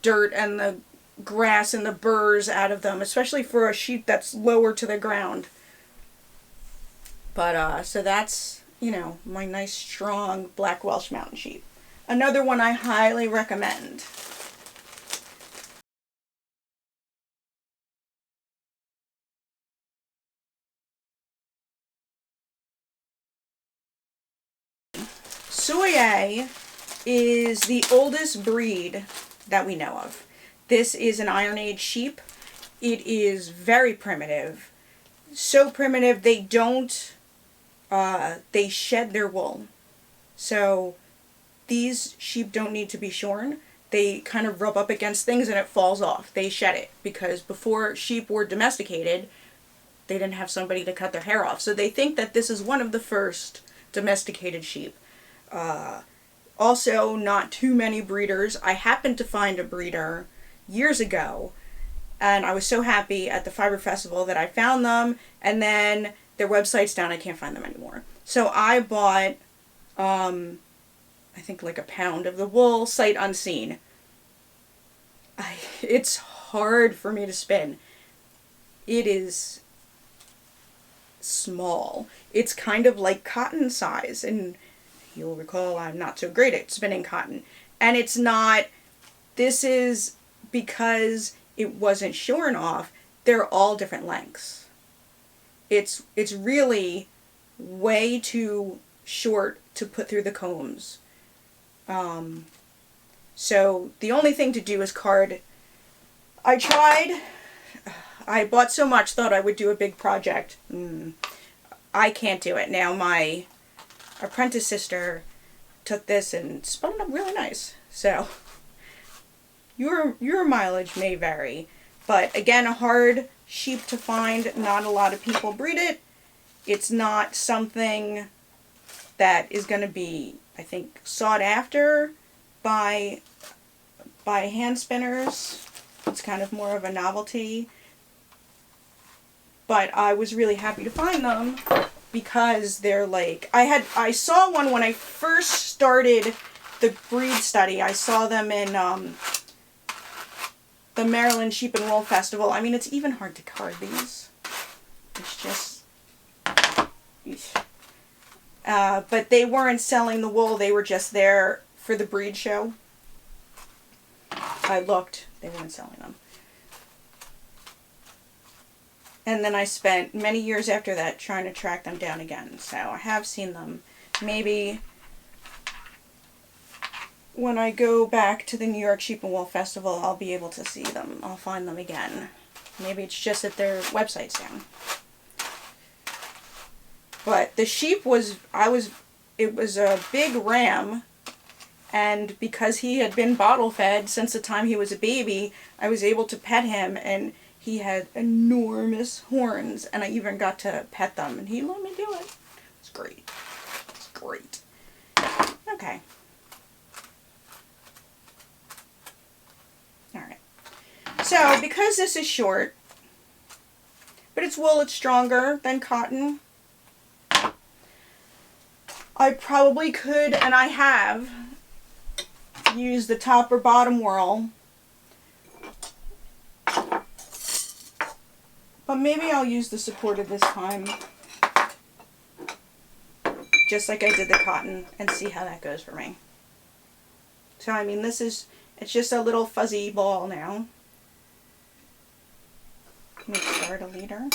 dirt and the grass and the burrs out of them, especially for a sheep that's lower to the ground. But so that's, you know, my nice strong Black Welsh mountain sheep. Another one I highly recommend. Soye is the oldest breed that we know of. This is an Iron Age sheep. It is very primitive. So primitive they they shed their wool. So these sheep don't need to be shorn. They kind of rub up against things and it falls off. They shed it because before sheep were domesticated, they didn't have somebody to cut their hair off. So they think that this is one of the first domesticated sheep. Also, not too many breeders. I happened to find a breeder years ago, and I was so happy at the Fiber Festival that I found them, and then their website's down. I can't find them anymore. So I bought, I think like a pound of the wool, sight unseen. It's hard for me to spin. It is small. It's kind of like cotton size, and you'll recall I'm not so great at spinning cotton. And it's not, this is because it wasn't shorn off. They're all different lengths. It's really way too short to put through the combs. So the only thing to do is card. I tried. I bought so much, thought I would do a big project. I can't do it. Now my apprentice sister took this and spun it up really nice. So your mileage may vary. But again, a hard sheep to find. Not a lot of people breed it. It's not something that is going to be, I think, sought after by hand spinners. It's kind of more of a novelty. But I was really happy to find them because they're like, I saw one when I first started the breed study. I saw them in the Maryland Sheep and Wool Festival. I mean, it's even hard to card these. It's just, but they weren't selling the wool. They were just there for the breed show. I looked. They weren't selling them. And then I spent many years after that trying to track them down again. So I have seen them. Maybe when I go back to the New York Sheep and Wool Festival, I'll be able to see them. I'll find them again. Maybe it's just that their website's down. But the sheep was, it was a big ram. And because he had been bottle fed since the time he was a baby, I was able to pet him, and he had enormous horns, and I even got to pet them, and he let me do it. It's great. It's great. Okay. Alright. So, because this is short, but it's wool, it's stronger than cotton, I probably could, and I have, use the top or bottom whirl. But maybe I'll use the supported this time. Just like I did the cotton, and see how that goes for me. So I mean, it's just a little fuzzy ball now. Let me start a leader.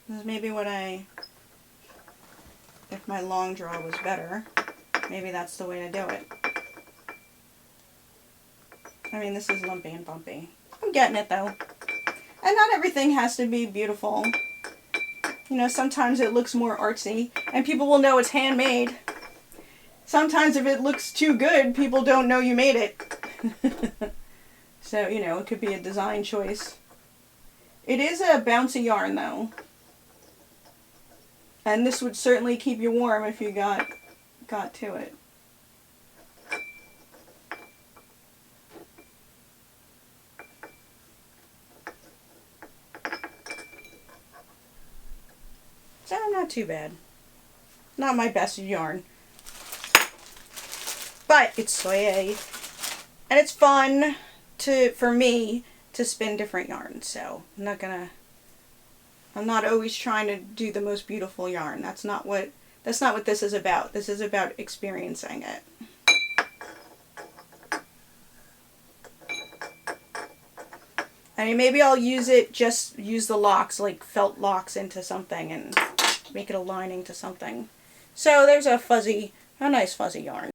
This is maybe what if my long draw was better, maybe that's the way to do it. I mean, this is lumpy and bumpy. I'm getting it though. And not everything has to be beautiful. You know, sometimes it looks more artsy, and people will know it's handmade. Sometimes if it looks too good, people don't know you made it. So, you know, it could be a design choice. It is a bouncy yarn though. And this would certainly keep you warm if you got to it. So not too bad. Not my best yarn. But it's soy. And it's fun for me to spin different yarns. So I'm not always trying to do the most beautiful yarn. That's not what this is about. This is about experiencing it. I mean, maybe I'll use the locks, like felt locks into something and make it a lining to something. So there's a nice fuzzy yarn.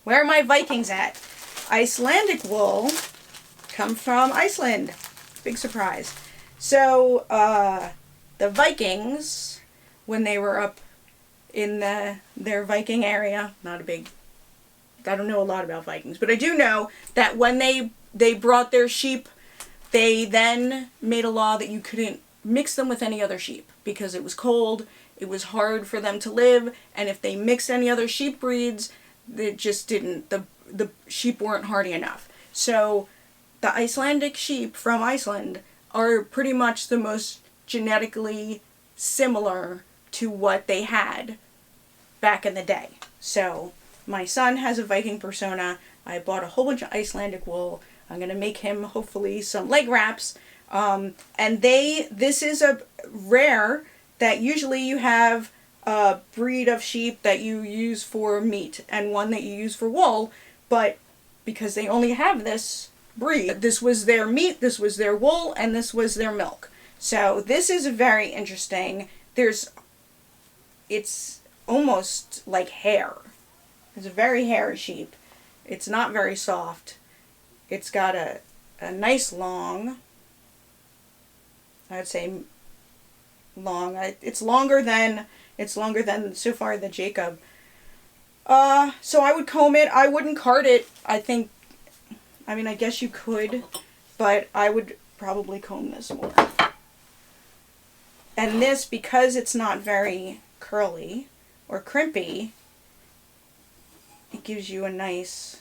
Where are my Vikings at? Icelandic wool come from Iceland. Big surprise. So, the Vikings, when they were up in their Viking area, I don't know a lot about Vikings, but I do know that when they brought their sheep, they then made a law that you couldn't mix them with any other sheep because it was cold, it was hard for them to live, and if they mixed any other sheep breeds, it just didn't, the sheep weren't hardy enough. So the Icelandic sheep from Iceland are pretty much the most genetically similar to what they had back in the day. So my son has a Viking persona. I bought a whole bunch of Icelandic wool. I'm going to make him hopefully some leg wraps. And this is a rare that usually you have a breed of sheep that you use for meat and one that you use for wool, but because they only have this breed, this was their meat, this was their wool, and this was their milk. So this is very interesting. It's almost like hair. It's a very hairy sheep. It's not very soft. It's got a nice long, I'd say long. It's longer than so far the Jacob. So I would comb it. I wouldn't card it. I guess you could, but I would probably comb this more. And this, because it's not very curly or crimpy, it gives you a nice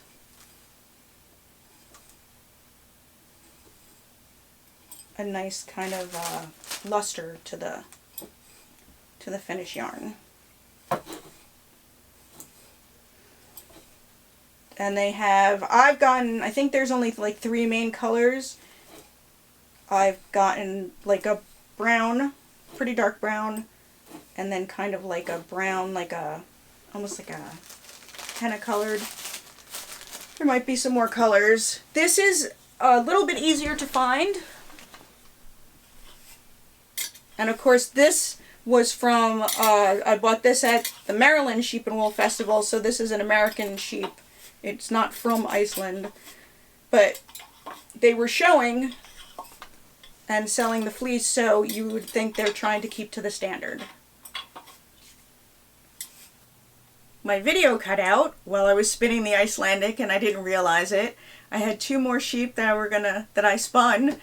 kind of luster to the finished yarn. And I've gotten, I think there's only like 3 main colors. I've gotten like a brown, pretty dark brown, and then kind of like a brown, almost like a henna colored. There might be some more colors. This is a little bit easier to find. And of course this was from, I bought this at the Maryland Sheep and Wool Festival, so this is an American sheep. It's not from Iceland, but they were showing and selling the fleece, so you would think they're trying to keep to the standard. My video cut out while I was spinning the Icelandic and I didn't realize it. I had 2 more sheep that I spun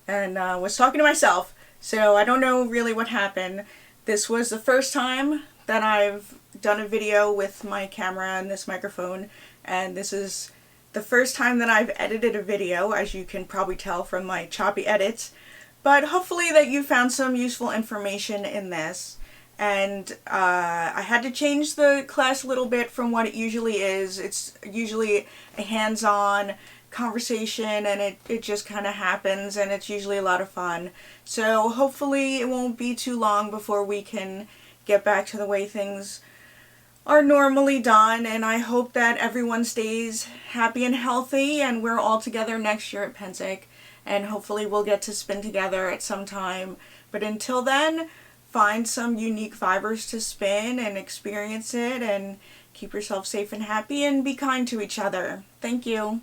and was talking to myself, so I don't know really what happened. This was the first time that I've done a video with my camera and this microphone, and this is the first time that I've edited a video, as you can probably tell from my choppy edits. But hopefully that you found some useful information in this. And I had to change the class a little bit from what it usually is. It's usually a hands-on conversation, and it just kind of happens, and it's usually a lot of fun. So hopefully it won't be too long before we can get back to the way things are normally done, and I hope that everyone stays happy and healthy, and we're all together next year at Pensick, and hopefully we'll get to spin together at some time. But until then, find some unique fibers to spin and experience it, and keep yourself safe and happy, and be kind to each other. Thank you.